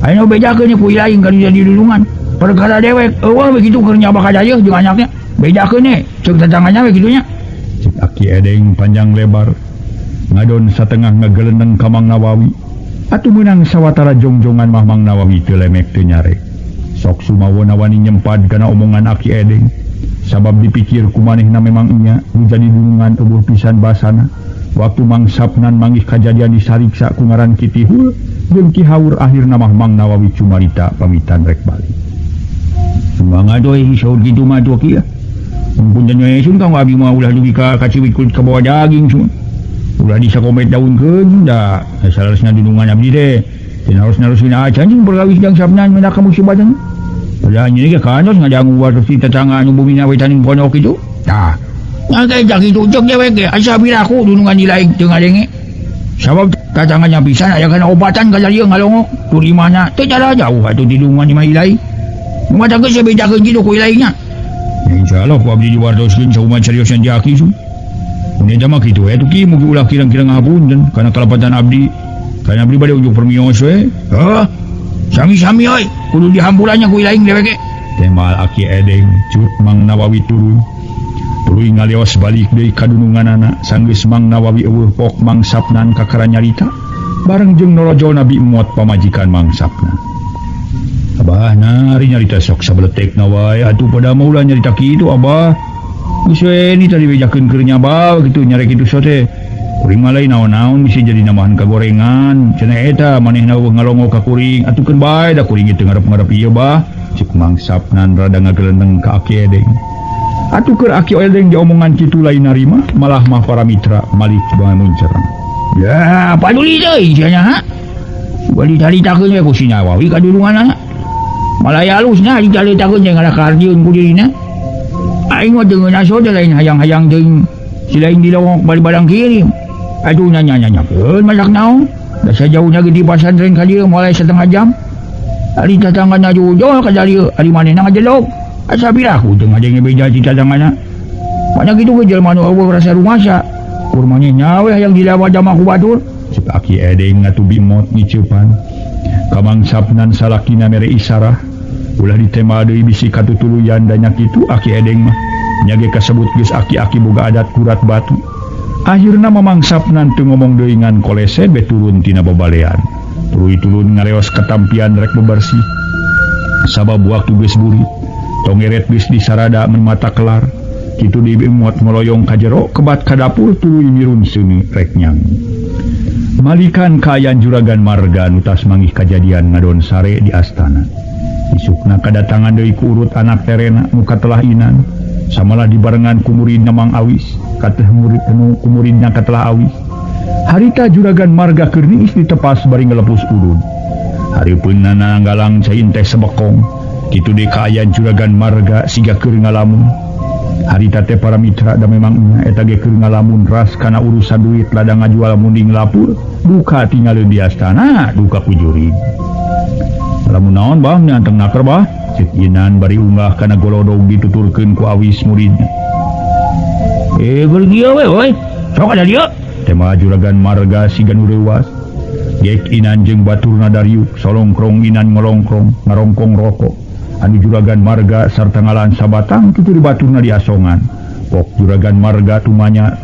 ayeuna bedakeun ku ilaing kana jadi dulungan perkara dewek eueuh begitu keur nya bakal dayeuh jeung anaknya bedakeun ceuk tatangannya we kitu nya. Cik Aki Edeng panjang lebar ngadon satengah ngagelendeng ka Mang Nawawi atuh meunang sawatara jongjongan mah Mang Nawawi teu lemek teu nyare sok sumawana wani nyempad kana omongan Aki Edeng sabab dipikir ku manehna memang nya nu jadi dulungan eueuh pisan basana waktu Mang Sapnan manggih kajadian disariksa ku ngaran Kitihul jeung Ki Haur akhirna mah Mang Nawawi cumarita pamitan rek balik semangat doy saur kitu mah tuh kieu punten we sun kang abi mah ulah dugi ka kaciwit kulit ka bawa daging sun ulah disakomet daunkeun da salarosna dulungan abdi teh teu harus-haruskeun acan jeung perkawis jeung Sapnan mendak ka musibatan padahal nya ge kanos ngadangu wartos di tetangga anu bumina wetaning pondok kitu tah ngagay jak kitu jeung dewek ge asa biraku dulungan di laing teu ngadenge sabab tatanganya pisan aya kana obatan ka jalieu ngalongo tu di mana teu cara jauh atuh di dulungan di Mailai mata geus bedakeun kitu ku ilaingna. Insyaallah ku abdi diwartoskeun sauman seriusan jaki sun. Mun eta mah kitu atuh ki mugi ulah kirang-kirang ngapunten kana kalapatan abdi. Kana abdi bade unjuk permios we. Heuh. Sami-sami euy, kudu dihampurannya ku ilaing dewek ge. Temal Aki Edeng cut Mang Nawawi turun. Tuluy ngalios balik deui ka dununganana sanggeus Mang Nawawi eueuh pok Mang Sapnan ka kara nyarita bareng jeung norojo Nabi Muat pamajikan Mang Sapnan. Abah nari nyarita sok sabeletekna wae atuh pada mah ulah nyarita kitu abah geus we ni tadi bejakeun keur nyabal kitu nyare kitu sote kuring mah lain naon-naon bisa jadi namahan ka gorengan cenah eta manehna eueuh ngalongo ka kuring atukeun bae da kuring teu ngarep-ngarep ieu bah cik Mang Sapnan rada ngagelendeng ka Aki Edeng atuh keur Aki Edeng diomongan kitu lain narima malah mah para mitra malik bae muncerang ya paduli deui cenah ha bali taritakeun we ku si Nawawi ka dulunganna malah halusnya dicaritakeun jeung ada kardiun ku dirina aing mah deungeun aso teh lain hayang-hayang deung si lain dilongok bali badang kirim atuh nanya-nanyakeun masak naon da sajauhna ge di pasantren ka dieu mulai setengah jam ari tatanganna jujol ka dieu ari manehna ngajelog asa biraku teu ngadenge beja di tatanganna pada kitu ge jelema nu eueuh rasa rumasa kur manehna we hayang dilawa jama ku batur cek Aki Edeng ngatu bimot ngiceupan ka Mang Sapnan salakina mere isarah ulah ditema deui bisi katutuluyan da nya kitu Aki Edeng mah nya ge kasebut geus aki-aki boga adat kurat batu akhirna Mang Sapnan teu ngomong deui ngan kolese be turun tina babalean tuluy turun ngareos katampian rek bebersih sabab waktu geus burit tongeret geus disarada mun mata kelar kitu di muat ngoloyong ka jero kebat ka dapur tuluy mirun seuni rek nyang malikan kayan Juragan Marga nutas manggih kajadian ngadon sare di astana isukna kadatangan deui ku urut anak terena nu katelah inan samalah dibarengan ku muridna Mang Awis kateh murid anu ku muridna katelah Awis harita Juragan Marga keur niis ditepas bari ngelepus udun hareupeunna nanggalang cain teh sebekong kitu deui kaayaan Juragan Marga siga keur ngalamun harita teh para mitra da memang nya eta ge keur ngalamun ras kana urusan duit lada ngajual munding lapur duka tinggalin di astana duka ku jurig lamun naon bah nyanteng naker bah cek inan bari unggah kana golodong dituturkeun ku Awis muridnya bergieu we oi sok ada dieu tema Juragan Marga siga nu reuwas gek inan jeung baturna Dariuk solongkrong inan ngolongkrong ngarongkong rokok anu Juragan Marga sarta ngalan sabatang kitu di baturna diasongan pok Juragan Marga tumanya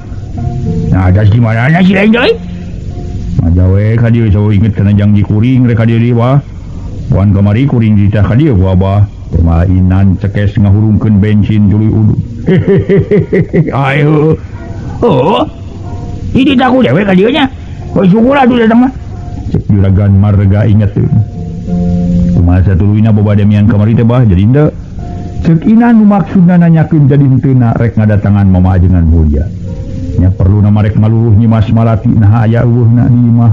nah ada di manana si lain deui majawe ka dieu sawo inget kana janji kuring rek ka dieu wah wan kamari kuring ditah ka dieu ku abah tema inan cekes ngahurungkeun bensin tuluy uduk ayo oh ini tak ku dewe ka dieu nya poe syukur atuh datang mah cek Juragan Marga inget teu kumaha satuluyna babademian kamari teh bah jadi henteu ceuk inan nu maksudna nanyakeun jadi henteuna rek ngadatangan mamajengan mulia nya perlu na marek maluluh nyimas malati nah aya eueuhna di imah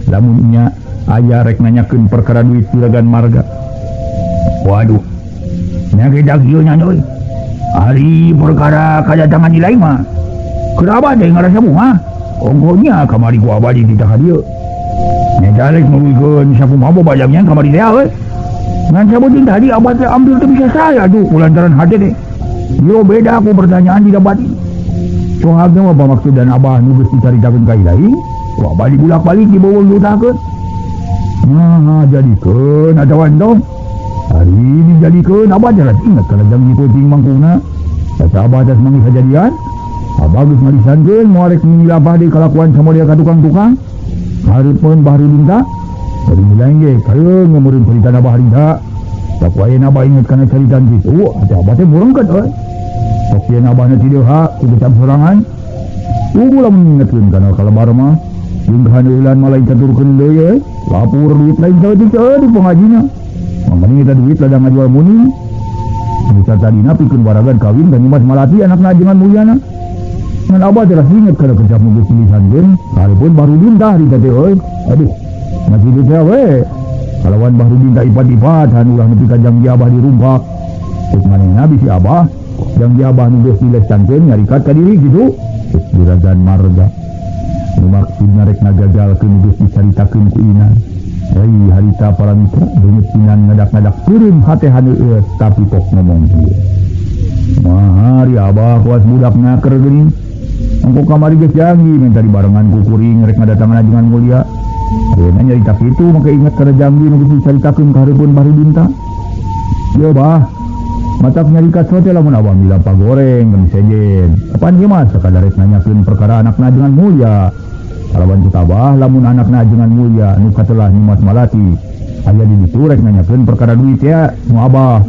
lamun nya aya rek nanyakeun perkara duit Juragan Marga waduh nya ge dak ieu nya deui ari perkara kadatangan di lain mah Kenapa ada yang ngerasa bunga? Ongkonya kamari ku abadi kita ka dieu. Nya jalek nuluykeun saku mabo bajangnya kamari teh we. Ngan sabutin tadi abah teh ambil teu bisa saya aduh kulantaran hade teh. Yo beda aku pertanyaan di dapat ini. Soalnya apa maksud dan abah nu geus dicaritakeun ka ilaing? Ku abadi bulak-balik dibeuweung diutakeun. Nah, jadikeun atawa entong. Hari ini jadikeun abah jelas ingat kana jang di kucing mangkuna. Saca abah atas manggih kejadian. Abah geus ngalisankeun moal rek ngilabah deui kalakuan samodea ka tukang-tukang. Hareupeun Bahru Dinta. Bari mulai ge kareung ngeureun cerita abah Dinta. Tak wae abah ingat kana caritaan kitu, atuh abah teh murengkeun euy. Sok yen abahna ti deuha kudu cap sorangan. Tunggu lamun ngingetkeun kana kalabar mah. Junggahan ulan malaikat turkeun deui euy. Lapur duit lain saeutik di pengajina. Mangani kita duit ladang ngajual muni. Bisa tadina pikeun waragan kawin dan Nimas Malati anakna ajengan mulyana. Ngan abah jelas inget kana kerja geus dilisankeun, kalipun Bahru Dinta harita teh euy. Aduh, masih di teh we. Kalawan Bahru Dinta ipat-ipat han ulah nepi ka jang abah dirumpak. Terus manehna bisi abah, jang abah nu geus dilesangkeun nyarikat ka diri kitu. Terus Juragan Marga. Nu maksudna rek nagagalkeun geus dicaritakeun ku Inan. Rai harita para mitra beungeut Inan ngadak-ngadak turun hatehan eueuh tapi kok ngomong ieu. Mahari abah kuas budak naker geuning. Engko kamari geus janji minta dibarengan ku kuring rek ngadatangan ajengan mulia. Dena nyarita kitu make inget kana janji nu geus dicaritakeun ka hareupeun Bahru Dinta. Ieu bah, matak nyarikat sote lamun abah mila pagoreng geus sejen. Apaan ieu mah sakadar rek nanyakeun perkara anakna ajengan mulia. Kalawan kita abah lamun anakna ajengan mulia nu katelah Nimas Malati. Aya di ditu rek nanyakeun perkara duit ya nu abah.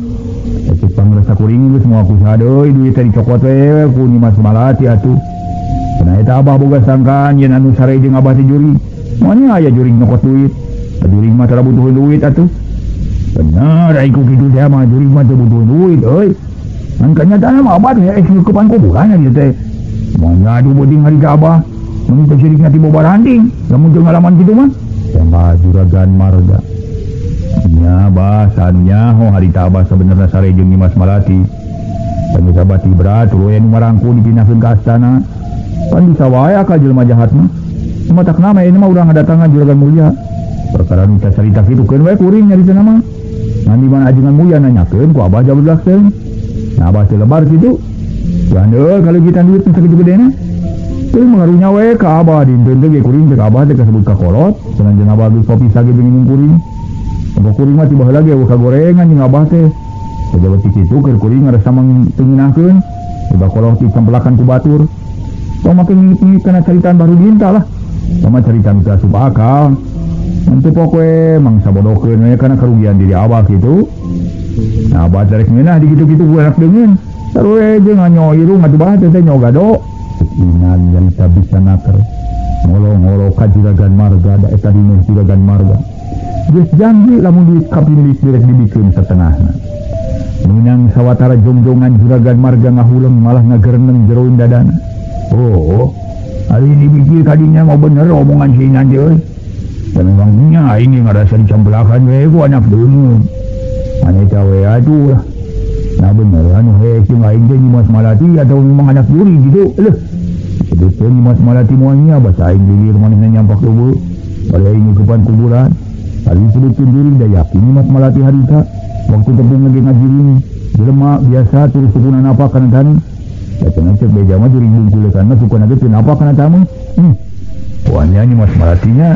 Cek pangrasa kuring geus moal kusaha deui duit teh dicokot we ku Nimas Malati atuh. Cenah eta abah boga sangkaan yen anu sare jeung abah teh juri. Moalnya aya juri nyokot duit. Juri mah tara butuh duit atuh. Bener ai ku kitu teh mah juri mah teu butuh duit euy. Ngan kanyataana mah abah teh geus nyukupan kuburan ieu teh. Moalnya adu boding hari ka abah. Mun teu sirikna ti bobar handing, lamun teu ngalaman kitu mah. Tembak Juragan Marga. Nya bah saanya ho harita abah sabenerna sare jeung Nimas Malati. Pan sabati berat we nu marangku dipindahkeun ka astana. Pan bisa wae ka jelema jahat mah. Matak nama ini mah urang ngadatangan Juragan Mulia. Perkara nu carita kitu keun we kuring nyarita mah. Ngan di mana ajengan mulia nanyakeun ku abah jawab langsung. Nah abah teh lebar kitu. Jandeul kalau kita duit teh sakitu gedena. Teu mengaruhnya we ka abah dinten teh ge kuring teh ka abah teh kasebut ka kolot, senajan abah geus kopi sage minum kuring. Engko kuring mah tiba heula ge ka gorengan jeung abah teh. Sajabat kitu keur kuring ngarasa mangteunginahkeun, tiba kolot ditempelakan ku batur. Tong make ngingit-ngingit kana caritaan Bahru Dinta lah. Sama cerita teu asup akal. Nanti pokoke mangsa bodohkeun we kana kerugian diri abah kitu. Nah abah rek ngeunah di kitu-kitu ku enak deungeun. Sarua jeung nganyo irung atuh bae teh nyo gado. Inan nyarita bisa naker. Ngolo-ngolo ka Juragan Marga da eta dinu Juragan Marga. Geus janji lamun duit kapinlis direk dibikeun satengahna. Meunang sawatara jongjongan Juragan Marga ngahuleng malah ngagereneng jeroin dadana. Oh, hari ini pikir kadinya mau bener omongan si Inan euy. Dan memangnya ini ngarasa dicampelakan we ku anak deungeun. Ane cawe atuh. Nah bener anu he sing aing teh Nimas Malati atau memang anak juri gitu. Leuh. Sebetulnya Nimas Malati moalnya bahasa aing lilir manehna nyampak eueuh. Bari aing ngeukepan kuburan. Tadi sebetulnya juri da yakin Nimas Malati harita waktu tepung lagi ngajirin. Jelema biasa terus tukunan apa kana tani. Cenah cek beja mah juri bungkulekan mah sukuna teh apa kana tamu. Poannya Nimas Malatinya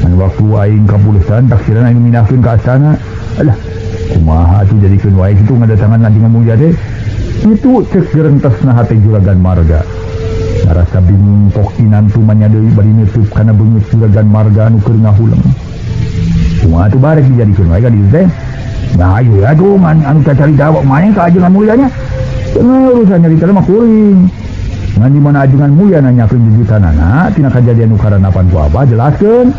an waktu aing kapulusan taksiran aing mindahkeun ka astana. Alah, kumaha atuh jadikeun wae kitu ngadatangan ajengan mulia teh. Itu cek gerentesna hate Juragan Marga. Ngarasa bingung pok Inan tu manya deui bari neutup kana beungeut Juragan Marga anu keur ngahuleng. Kumaha atuh barek dijadikeun wae ka dieu teh. Nah ayo atuh ngan anu carita maneh ka ajengan mulianya. Tengah urusan nyarita mah kuring. Ngan di mana ajengan mulia nanyakeun jujutanana tina kajadian nu karanapan ku abah jelaskeun.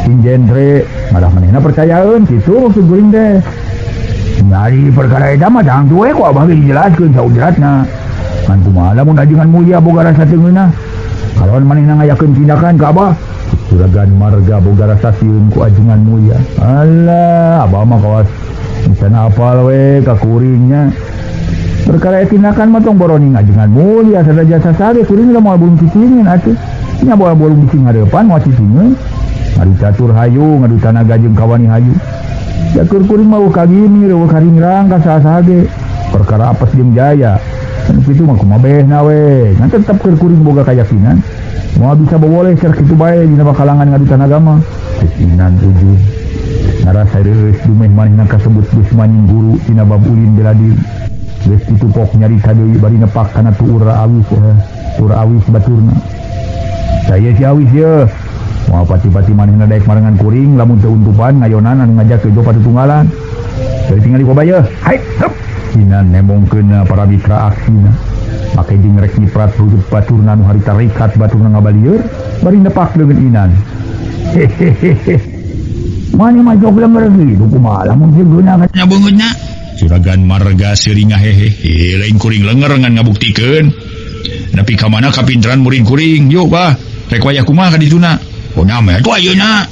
Sing genre malah manehna percayaeun kitu maksud kuring teh. Dari perkara eta mah tang tuwe ku abah dijelaskeun saujeratna. Ngan kumaha lamun ajengan mulia boga rasa teu ngeunah. Kalawan manehna ngayakeun tindakan ka abah, Juragan Marga boga rasa sieun ku ajengan mulia. Alah, abah mah kawas bisa apal we ka kuringnya. perkara tindakan matong boroni ngajengan mulia sada jasa sare kuring lah mau belum cicingin atuh nya bawa belum cicing harapan mau cicingin ngadu catur hayu ngadu tanaga jeung kawani hayu jakur kuring mau kagini rewa karingrang ka sahage perkara apes jeung jaya kan kitu mah kumaha behna we ngan tetep keur kuring boga kayakinan mau bisa boleh cer kitu bae dina kalangan ngadu tanaga mah inan ujung narasa reus dumeh manehna kasebut geus maning guru tina bab ulin bela diri geus kitu pok nyarita deui bari nepak kana tu ura awis baturna saya si awis ye mau pati-pati manehna daek marengan kuring lamun teu untupan ngayonan anu ngajak ke jo patutunggalan teu tinggal di kobaya hai hep sinan nemongkeun para mitra aksina make jeung rek niprat rujut baturna anu harita rikat baturna ngabalieur bari nepak leungeun inan hehehe maneh mah jog lenger gitu kumaha lamun sigeuna nya beungeutna Juragan Marga seuring ngahehe lain kuring lenger ngan ngabuktikeun nepi ka mana kapinteran murid kuring yuk bah rek wayah kumaha ka dituna oh nama atuh ayeuna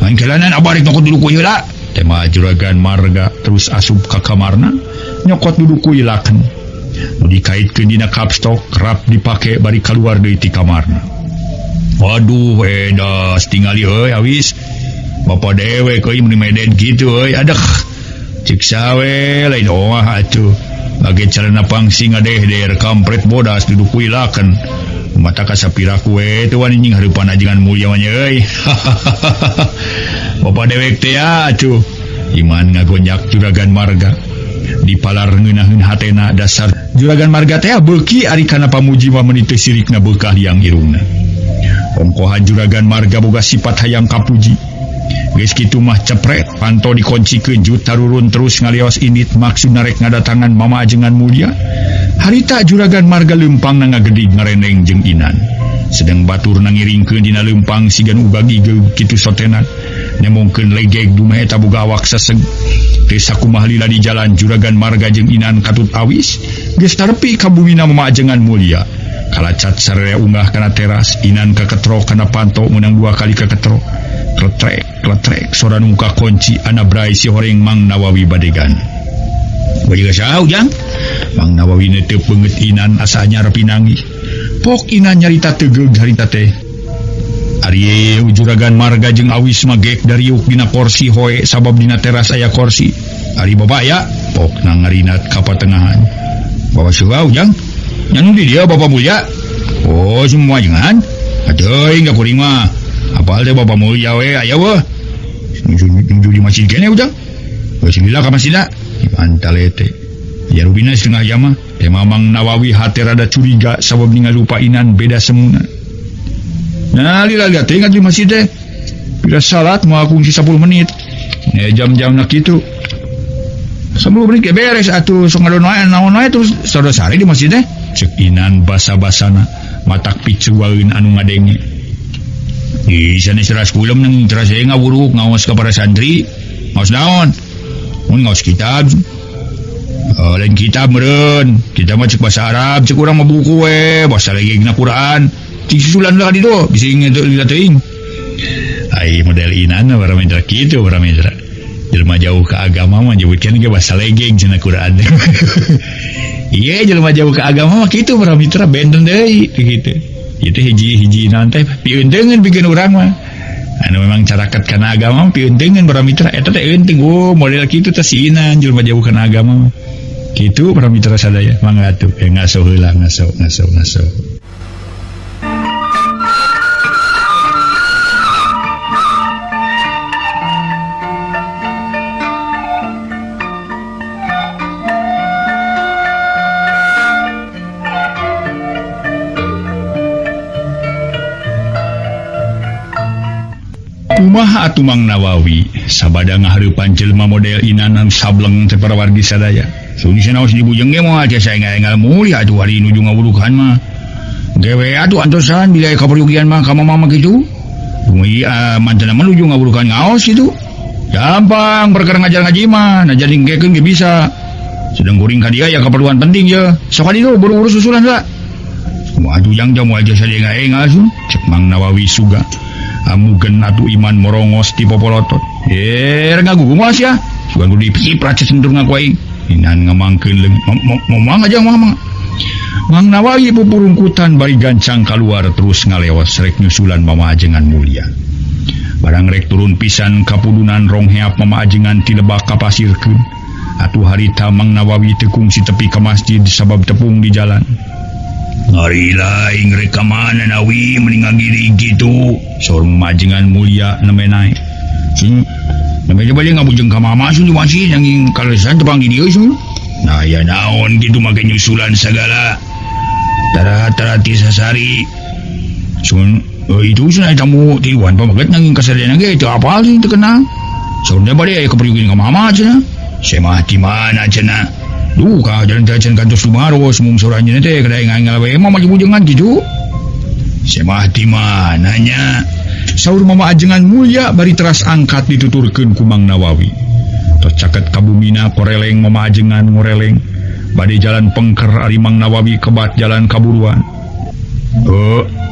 main kelanan abah rek nyokot duduk ku heula tema Juragan Marga terus asup ka kamarna nyokot duduk ku ilakeun nu dikaitkeun dina kapstok kerap dipake bari kaluar deui ti kamarna waduh edas tingali euy awis bapa dewe euy mun meden kitu euy adeh cik sawe lain omah atuh bage calana pangsing adeh kampret bodas duduk ku ilakeun mata kasapira kue teu wani nying hareupan ajengan mulia mah euy bapa dewek teh atuh iman ngagonjak Juragan Marga dipalar ngeunaheun hatena dasar Juragan Marga teh beuki ari kana pamuji mah meuni teu sirikna beukah liang irungna ongkohan Juragan Marga boga sifat hayang kapuji geus kitu mah cepret panto dikoncikeun jut tarurun terus ngalios indit maksudna rek ngadatangan mama ajengan mulia harita Juragan Marga leumpang na ngagedig ngareneng jeung inan sedang batur nangiringkeun dina leumpang sigan ubagi kitu sotenan nemongkeun legeg dumeh eta boga awak seseg teu sakumaha lila di jalan Juragan Marga jeung inan katut awis geus tarepi ka bumina mama ajengan mulia kalacat sararea unggah kana teras inan kaketro kana panto meunang 2 kali kaketro kletrek sora nungka kunci ana brai si horeng Mang Nawawi badegan beujeun saha ujang Mang Nawawi teu beungeut inan asa anyar pinangih pok inan nyarita tegeug harita teh ari Juragan Marga jeung awis magek dariuk dina kursi hoe sabab dina teras aya kursi ari bapa aya pok nangarinat ka patengahan bawa saha ujang nyanu di dia bapa mulia oh semua jangan atuh enggak kuring mah apal teh bapa mulia we aya weh nuju di masjid kene ujang geus lila ka masjidna mantal teh ya rubina setengah jam mah teh Mang Nawawi hate rada curiga sabab ningali lupa inan beda semuna nah lila teh ingat di masjid teh bila salat mau kungsi 10 menit jam-jamna kitu 10 menit beres atuh sok naon wae terus saudara-sare di masjid teh cek inan basa-basana matak picuaeun anu ngadenge di sana seras kulem nang teras ngawuruk ngaos ka para santri ngaos naon mun ngaos kitab lain kitab meureun kita mah cek bahasa Arab cek urang mah buku we bahasa legegna Quran cik susulan lah ditu bisa inget teuing ai model inan parameter kitu parameter jelema jauh ke agama mah nyebutkeun ge bahasa legeg cenah Quran iya jelema jauh ke agama mah kitu parameter benten deui kitu itu hiji nanti piunteungeun bikin urang mah anu memang caraket kana agama piunteungeun parameter eta teh eunteng oh model kitu teh sinan jelema jauh kana agama kitu parameter sadaya mangga atuh ngaso heula ngaso kumaha atuh Mang Nawawi sabada ngahareupan jelema model inanan sableng teh para wargi sadaya suni sanaos dibujeng ge moal asa engal mulia atuh ari nuju ngawulukan mah gewe atuh antosan bila kaperugian mah ka mama kitu bumi mantena menuju ngawulukan ngaos kitu gampang perkara ngajar ngaji mah na jadi nggekeun ge bisa sedang kuring ka dia ya keperluan penting ya sok adieu buru-buru susulan lah atuh yang jamu aja sadaya engal sun cek Mang Nawawi suga amugen atuh iman morongos ti popolotot ngagugung was ya sugan kudu dipikir praces sendur ngaku aing inan ngamangkeun mang aja mang Nawawi pupurungkutan bari gancang keluar terus ngalewas rek nyusulan Mama Ajengan mulia. Barang rek turun pisan kapudunan rong heap Mama Ajengan ti lebak kapasirkeun. Atuh harita Mang Nawawi tekung si tepi ke masjid sabab tepung di jalan. Ngari laing rek ka mana Nawi mending ngagiri gitu. Saur Mama Ajengan mulia nemenai. Namanya coba dia ngabujeng ka mama sun di masjid yang kalesan tepang di dieu sun. Nah ya naon gitu make nyusulan segala. Tara-tara sasari. Sun itu sun aya tamu tiluan pamaget nanging kasadian ge teu apal sih teu kenal. Saurna bade aya kepriugeun ka mama cenah. Semah di mana cenah. Duh ka jalan-jalan kantos Sumaros mung soranya teh kada ngal we mah majubujengan gitu. Semah di mana nya? Saur Mama Ajengan mulia bari teras angkat dituturkeun ku Mang Nawawi. Tos caket kabumina koreleng Mama Ajengan ngoreleng. Bade jalan pengker ari Mang Nawawi kebat jalan kaburuan.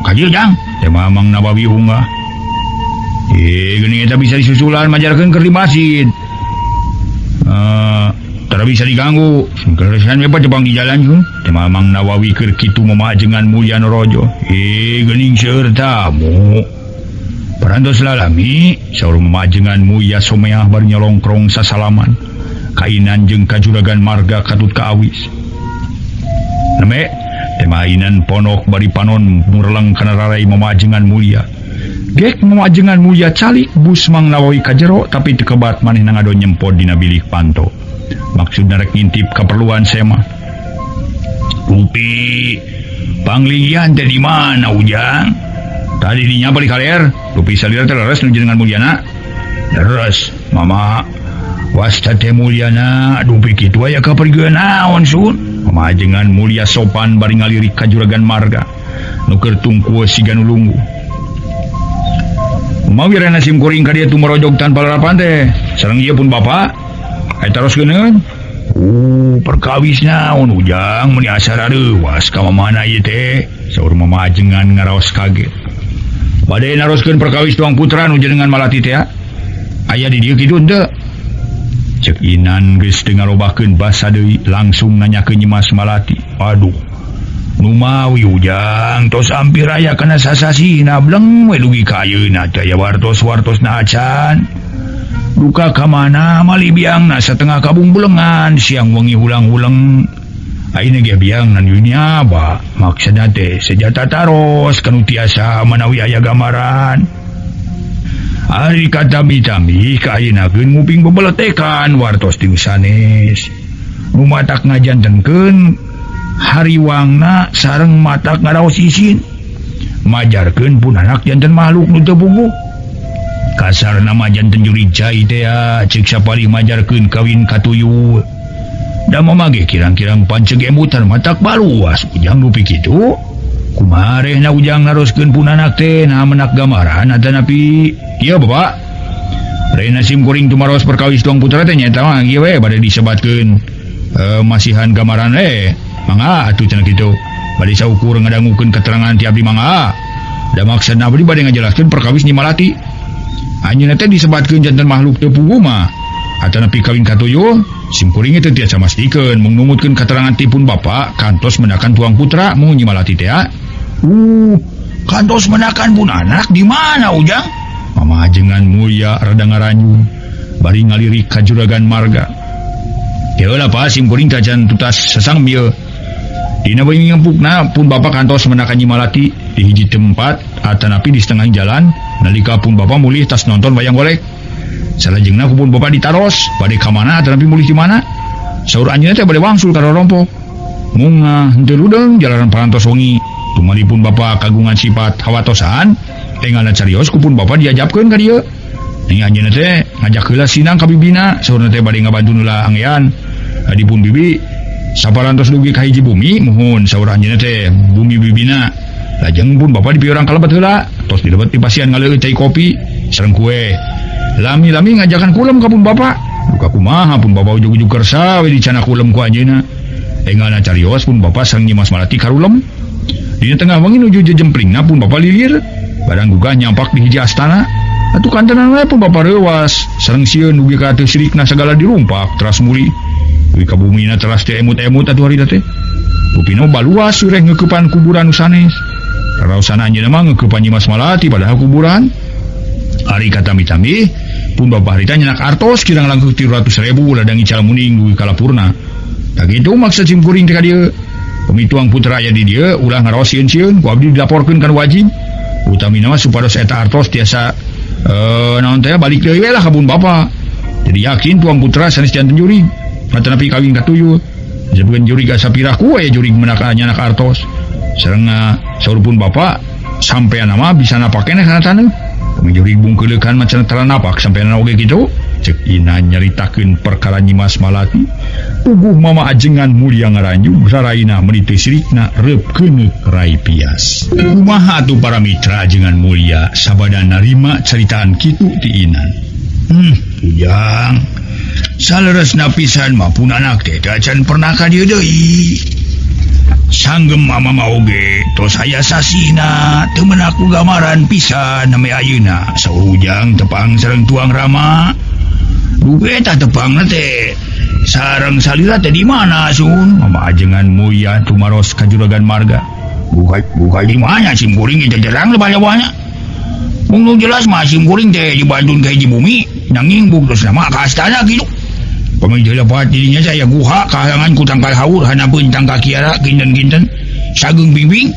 Kajil jang, tema Mang Nawawi unggah. Geuning eta bisa disusulan majarkeun keur di masjid. Tara bisa diganggu. Keresan we tepang di jalan sun. Tema Mang Nawawi keur kitu Mama Ajengan mulia norojo. Geuning seueur tamu. Parantos lalami, saur Mama Ajengan mulia someah bari nyolongkrong sasalaman. Kainan jeung kajuragan marga katut kaawis. Neme, tema ainan ponok bari panon mureleng kana rarai Mama Ajengan mulia. Gek Mama Ajengan mulia calik bus Mang Nawawi ka jero tapi teu kebat manehna ngado nyempod dina bilik panto. Maksudna rek ngintip kaperluan sema. Rupi, panglinggihan teh di mana ujang? Tadi dinya balik kaler, Rupi salira teh leres nu jenengan mulyana. Leres, Mama. Wasta teh mulyana, Rupi kitu aya kapergian naon sun. Mama Ajengan mulia sopan bari ngalirik ka juragan marga. Nu keur tungku siga nu lungguh. Umawi rena sim kuring ka dieu tumorojog tanpa larapan teh. Sareng ieu pun bapa. Aya taroskeun. Perkawis naon ujang meni asara reuwas ka mamana ieu teh. Saur Mama Ajengan ngaraos kaget. Bade naroskeun perkawis tuang putra nu jenengan malati teh. Aya di dieu kitu henteu? Cek Inan geus teu ngarobahkeun basa deui langsung nanyakeun Nyimas Malati. Aduh. Nu mawi ujang tos hampir aya kana sasasina bleng we dugi ka ayeuna teh aya wartos-wartosna acan. Duka ka mana malibiangna satengah kabung bulengan siang wengi hulang-hulang. Ayeuna ge biang nan dunia ba maksudna teh sejata taros kanu tiasa manawi aya gambaran. Ari katami-tami ka ayeuna geun nguping bebeletekan wartos ti sanes. Nu matak ngajantenkeun hariwangna sareng matak ngaraos isin. Majarkeun pun anak janten makhluk nu teu puguh. Kasarna mah janten juri cai teh cek sapalih majarkeun kawin katuyu. Da mamage kirang-kirang panceg emutan matak baluas ujang nu kitu. Kumarehna ujang naroskeun pun anak teh na menak gambaran atanapi ieu Bapak. Rena sim kuring tumaros perkawis tuang putra teh nyaeta mah ieu we bade disebatkeun masihan gambaran mangga atuh cenah kitu. Bade saukur ngadangukeun keterangan ti abdi mangga. Da maksudna abdi bade ngajelaskeun perkawis Nyi Malati. Anjeunna teh disebatkeun janten makhluk teu puguh mah atanapi kawin katuyu. Sim kuring teh tiasa mastikeun mung numutkeun keterangan ti pun Bapak kantos menakan tuang putra mung Nyi Malati teh. Kantos menakan pun anak di mana ujang? Mama Ajengan mulia rada ngaranyu bari ngalirik ka juragan marga. Teu lah pa sim kuring kajan tutas sesang mieu. Dina beungi ngempukna pun Bapak kantos menakan Nyi Malati di hiji tempat atanapi di setengah jalan nalika pun Bapak mulih tas nonton wayang golek. Salajengna pun Bapak ditaros bade ka mana atanapi mulih di mana? Saur anjeunna teh bade wangsul ka rorompok. Mung henteu ludeng jalanan parantos wengi. Tumalipun Bapak kagungan sifat hawatosan, enggalna carios kupun Bapak diajapkeun ka dieu. Ning anjeunna teh ngajak heula sinang ka bibina, saurna teh bade ngabantu heula anggean. Adipun bibi saparantos dugi ka hiji bumi, muhun saur anjeunna teh bumi bibina. Lajeng pun Bapak dipiurang kalebet heula, tos dilebet di pasian ngaleueut cai kopi sareng kue. Lami-lami ngajakan kulem ka pun Bapak. Duka kumaha pun Bapak ujug-ujug kersa we dicana kulem ku anjeunna. Enggalna carios pun Bapak sareng Nyimas Malati karulem. Dina tengah wengi nuju jejemplingna pun Bapak lilir. Barang gugah nyampak di hiji astana. Atuh kantenan we pun Bapak reuwas sareng sieun dugi ka teu sirikna sagala dirumpak teras muli. kabumina teras teh emut-emut atuh hari teh. Upino baluas sureh ngeukepan kuburan sanes. Raraosana anjeunna mah ngeukepan Nyi Mas Malati padahal kuburan. Ari katami-tami pun bapak harita nyenak artos kirang langkung 300.000 ladang ical muning dugi kalapurna. Tak gitu maksud simkuring teh ka dieu. Pemituang putra aya di dieu ulah ngarosieun sieun ku abdi dilaporkeun kan wajib. Utamina mah supados eta artos tiasa naon teh balik deui we lah ka bun bapa. Jadi yakin tuang putra sanes janten jurig. Matanapi kawin ka tuyul. Jabukeun jurig asa pirah ku aya jurig menak nyanak artos. Sareng saur pun bapa sampean mah bisa napakena kana taneuh. Jurig bungkeulekan macan tara napak sampean oge kitu. Cek Ina nyaritakeun perkara Nyi Mas Malati. Puguh mama ajengan mulia ngaranjung raraina meuli teu sirikna reupkeun rai pias. Kumaha atuh para mitra ajengan mulia sabada narima caritaan kitu ti Inan. Ujang. Saleresna pisan mah pun anak teh acan pernah ka dieu deui. Sanggem mama mah oge tos aya sasina teu meunang gamaran pisan name ayeuna. Saur Ujang tepang sareng tuang Rama. Duh eta tepangna teh sareng salira teh di mana sun? Mama ajengan mulia tumaros ka juragan marga. Buka di mana simkuring teh jarang lebanyak-banyak. Mung jelas mah simkuring teh di Bandung ka hiji bumi nanging bugtos nama ka astana kitu. Pamijil dapat dirinya saya guha kahalangan ku tangkal haur hanapeun tangka kiara kinten-kinten sageung bimbing.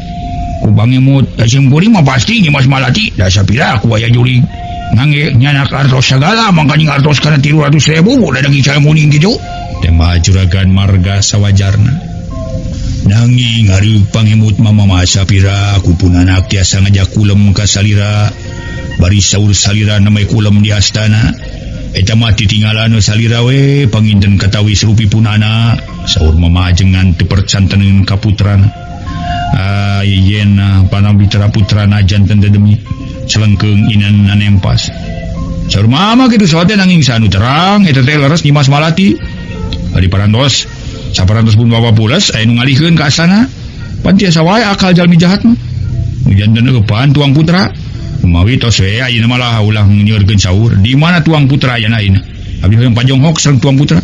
Ku bangemut simkuring mah pasti Nyi Mas Malati da sapira ku aya jurig. Ngangge nyanak artos segala mangkanya artos kana 300.000 ladang ical muning gitu. Tema juragan marga sawajarna. Nanging hari pangemut mama Sapira kupun anak tiasa ngajak kulem ka salira. Bari saur salira namai kulem di astana. Eta mah titinggalan salira we panginten katawi serupi punana. Saur mama ajengan teu percanteun ka putrana. Yen panam bitara putrana janten dedemi. Selengkeung Inan anempas. Saur mama kitu sote nanging sanu terang eta teh leres Nyi Mas Malati. Ari parantos saparantos pun bapa pules aya nu ngalihkeun ka asana. Pan tiasa wae akal jalmi jahat mah. Janten eupan tuang putra. Kumawi tos we ayeuna malah ulah nyieurkeun saur. Di mana tuang putra ayeuna ayeuna? Abdi hoyong pajonghok sareng tuang putra.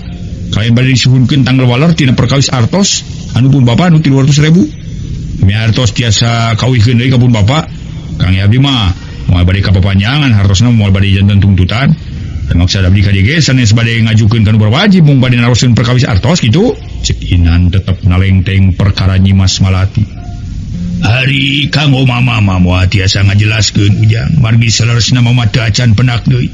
Kae bade disuhunkeun tanggal waler tina perkawis artos anu pun bapa anu 300.000. Mi artos tiasa kawihkeun deui ka pun bapa. Kang abdi mah moal bade kapapanjangan hartosna moal bade janten tuntutan. Dan maksud abdi ka dieu sanes bade ngajukeun kana berwajib mung bade naroskeun perkawis artos kitu. Cek Inan tetep nalengteng perkara Nyi Mas Malati. Hari kanggo mama moal tiasa ngajelaskeun Ujang margi saleresna mama teu acan penak deui.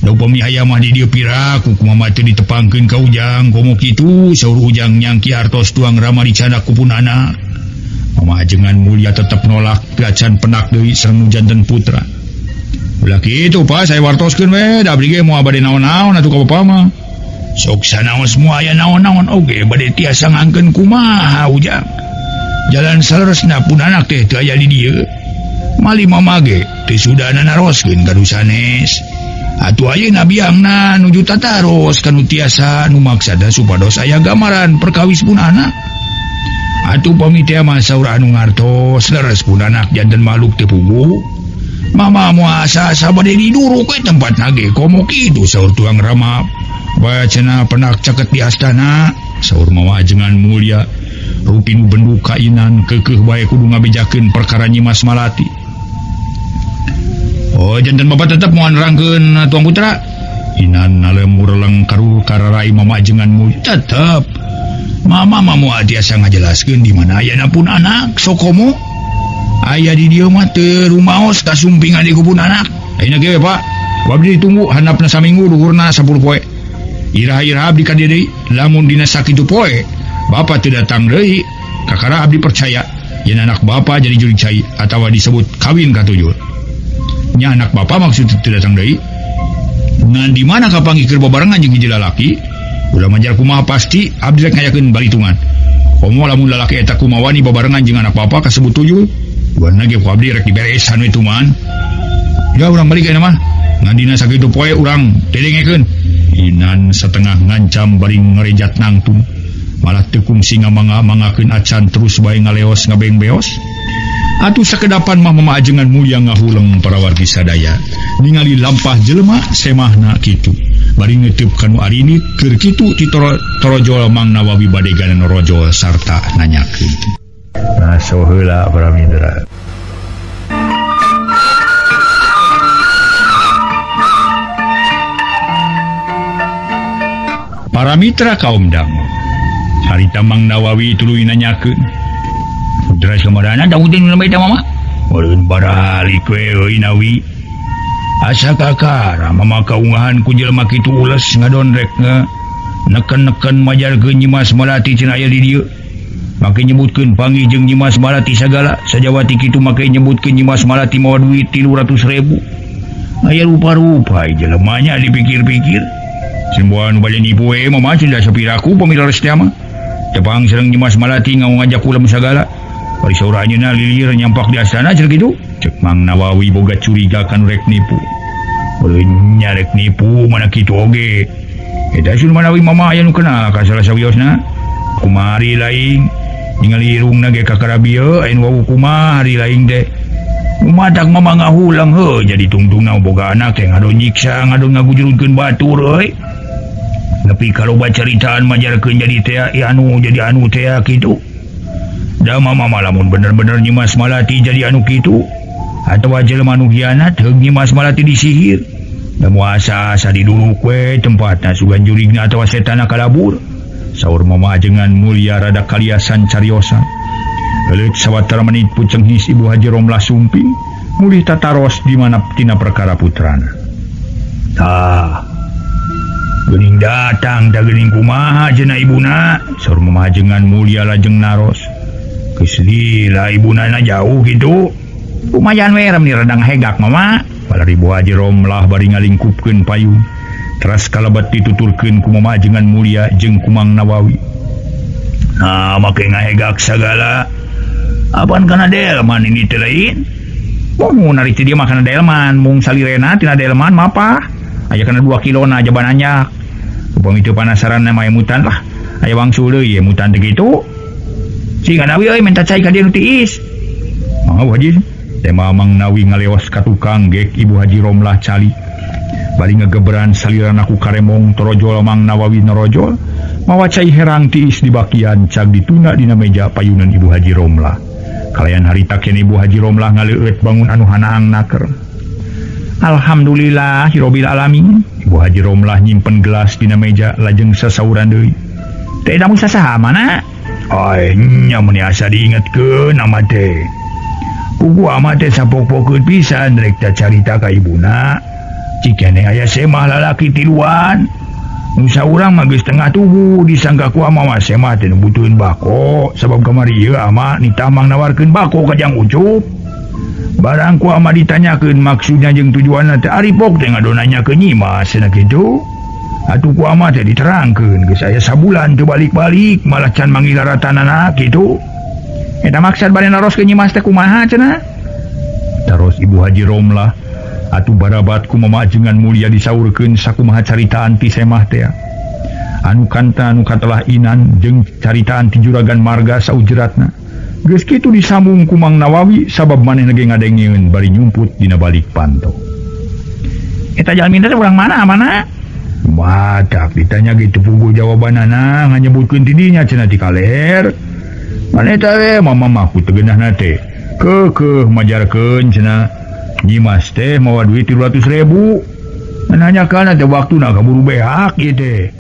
Da upami aya mah di dieu pira ku mama teu ditepangkeun ka Ujang komo kitu saur Ujang nyangki artos tuang Rama dicana ku punana. Mama ajengan mulia tetap nolak acan penak deui sareng janten putra. Ulah kitu pa saya wartoskeun we da abdi ge moal bade naon-naon atuh ka bapa mah. Sok sanaos moal aya naon-naon oge bade tiasa ngangkeun kumaha Ujang. Jalan saleresna pun anak teh teu aya di dieu. Mali mama ge teu sudahna naroskeun ka sanes. Atuh ayeuna biangna nuju tataros kanu tiasa nu maksada supados aya gamaran perkawis pun anak. Atuh pamitea mah saur anu ngartos leres pun anak janten maluk teu puguh. Mama moal asa bade diduruk we tempatna ge komo kitu saur tuang Rama. Bacana penak caket di astana saur mama ajengan mulia. Rupin benduk ka Inan keukeuh bae kudu ngabejakeun perkara Nyi Mas Malati. Oh janten bapak tetep moal nerangkeun tuang putra. Inan nalemur leng karuh kararai mama ajengan mulia. Tetep mama moal tiasa ngajelaskeun di mana ayana pun anak sokomo. Aya di dieu mah teu rumaos kasumping adi ku pun anak. Ayeuna ge Pak, ku abdi ditunggu handapna saminggu luhurna 10 poe. Irah-irah abdi ka dieu deui lamun dina sakitu poe Bapak teu datang deui, kakara abdi percaya yen anak bapa jadi jurig cai atawa disebut kawin katujul. Nya anak bapa maksud teu datang deui. Ngan di mana kapanggih keur babarengan jeung hiji lalaki? Ulah manjar kumaha pasti abdi rek ngayakeun balitungan. Komo lamun lalaki eta kumaha wani babarengan jeung anak bapa kasebut tujul. Buana ge ku abdi rek diberesan we tuman. Ya urang balik kana mah. Ngan dina sakitu poe urang dedengekeun. Inan setengah ngancam bari ngarejat nangtung. Malah teu kungsi ngamanga-mangakeun acan terus bae ngaleos ngabeng-beos. Atuh sakedapan mah mama ajengan mulia ngahuleng para wargi sadaya ningali lampah jelema semahna kitu. bari ngetep kanu arinit keur kitu ti torojol Mang Nawawi bade ganan rojol sarta nanyakeun. Nah saheula para mitra. Para mitra kaum dangu, harita Mang Nawawi tuluy nanyakeun. Putra samadana daudin nu beda mama. Ulun baralik we euy Nawi. Asa kakara mama kaungahan ku jelema kitu ules ngadonrekna neken-neken majarkeun Nyimas Malati cenah aya di dieu. Make nyebutkeun panggih jeung Nyimas Malati sagala, sajawati kitu make nyebutkeun Nyimas Malati mawa duit 300.000. Aya rupa-rupa jelemanya dipikir-pikir. Semboan bade nipu we mama cenah sapiraku pamila restia mah. Tepang sareng Nyimas Malati ngajak ulam sagala. Bari saur anjeunna lilir nyampak di astana cenah kitu. Cek Mang Nawawi boga curiga kan rek nipu. Ulun nyarek nipu mana kitu oge. Eta Sun Manawi mama aya nu kena ka salah sawiosna. Kumari laing ningali irungna ge kakarabieu aya nu wawu kumaha hari laing teh. Umadak mama ngahulang heuh jadi tungtungna boga anak teh ngadon nyiksa ngadon ngagujurkeun batur euy. Nepi kaloba caritaan majarkeun jadi anu teh kitu. Da mama lamun bener-bener Nyimas Malati jadi anu kitu. Atau jelema nu hianat heug Nyimas Malati disihir. Da muasa-asa diduluk we tempatna sugan jurigna atawa setana kalabur. Saur mama ajengan mulia rada kaliasan cariosan. Heuleut sawatara menit puceng his Ibu Haji Romlah sumping mulih tataros di mana tina perkara putrana. Tah geuning datang da geuning kumaha cenah ibuna. Saur mama ajengan mulia lajeng naros. Geus lila ibuna na jauh gitu. Lumayan we rem radang hegak mama. Balari Ibu Haji Romlah bari ngalingkupkeun payung. Teras kalabat dituturkeun ku mama ajengan mulia jeung ku Mang Nawawi. Nah, make ngahegak sagala. Apaan kana delman ini teh lain? Mun ari teh dia mah kana delman, mung salirena tina delman mapa. Aya kana 2 kilona jaban anyak. Upami teu panasaran na mutan lah. Aya wangsul deui mutan teh kitu. Sing Nawi euy minta cai ka dieu nu tiis. Mangga Haji. Tema Mang Nawi ngaleos ka tukang gek Ibu Haji Romlah cali. Bari ngagebran saliran aku karemong torojol Mang Nawawi narojol. Mawa cai herang tiis di bakian cag dituna dina meja payunan Ibu Haji Romlah. Kalayan harita kene Ibu Haji Romlah ngaleueut bangun anu hanaang naker. Alhamdulillah hirobil alamin. Ibu Haji Romlah nyimpen gelas dina meja lajeng sasauran deui. Teh damu sasaha mana? Ai nya mun asa diingetkeun nama teh. Kuku amat teh sapok-pokeun pisan rek ta carita ka ibuna. Cikene aya semah lalaki tiluan. Nu saurang mah geus tengah tubuh disangka ku ama mah semah teh butuhin bako sabab kamari ieu ama nitamang nawarkeun bako ka Jang Ucup. Barang ku ama ditanyakeun maksudna jeung tujuanna teh aripok teh ngadonanya ke Nyimas cenah kitu. Atuh ku ama teh diterangkeun geus aya sabulan teu balik-balik malah can manggil ratanana kitu. Eta maksud bade naros ke Nyimas teh kumaha cenah? Taros Ibu Haji Romlah atuh barabat ku mama ajengan mulia disaurkeun sakumaha caritaan ti semah teh. Anu kanta anu katelah inan jeung caritaan ti juragan marga saujeratna. Geus kitu disambung ku Mang Nawawi sabab manehna ge ngadengieun bari nyumput dina balik panto. Eta jalmin teh urang mana? Matak ditanya gitu puguh jawabanana nganyebutkeun ti dinya cenah ti kaler. Maneh teh mama mah ku tegeunahna teh keukeuh majarkeun cenah Nyimas teh mawa duit 300.000. Nanyakeun teh waktuna kaburu beak ieu teh.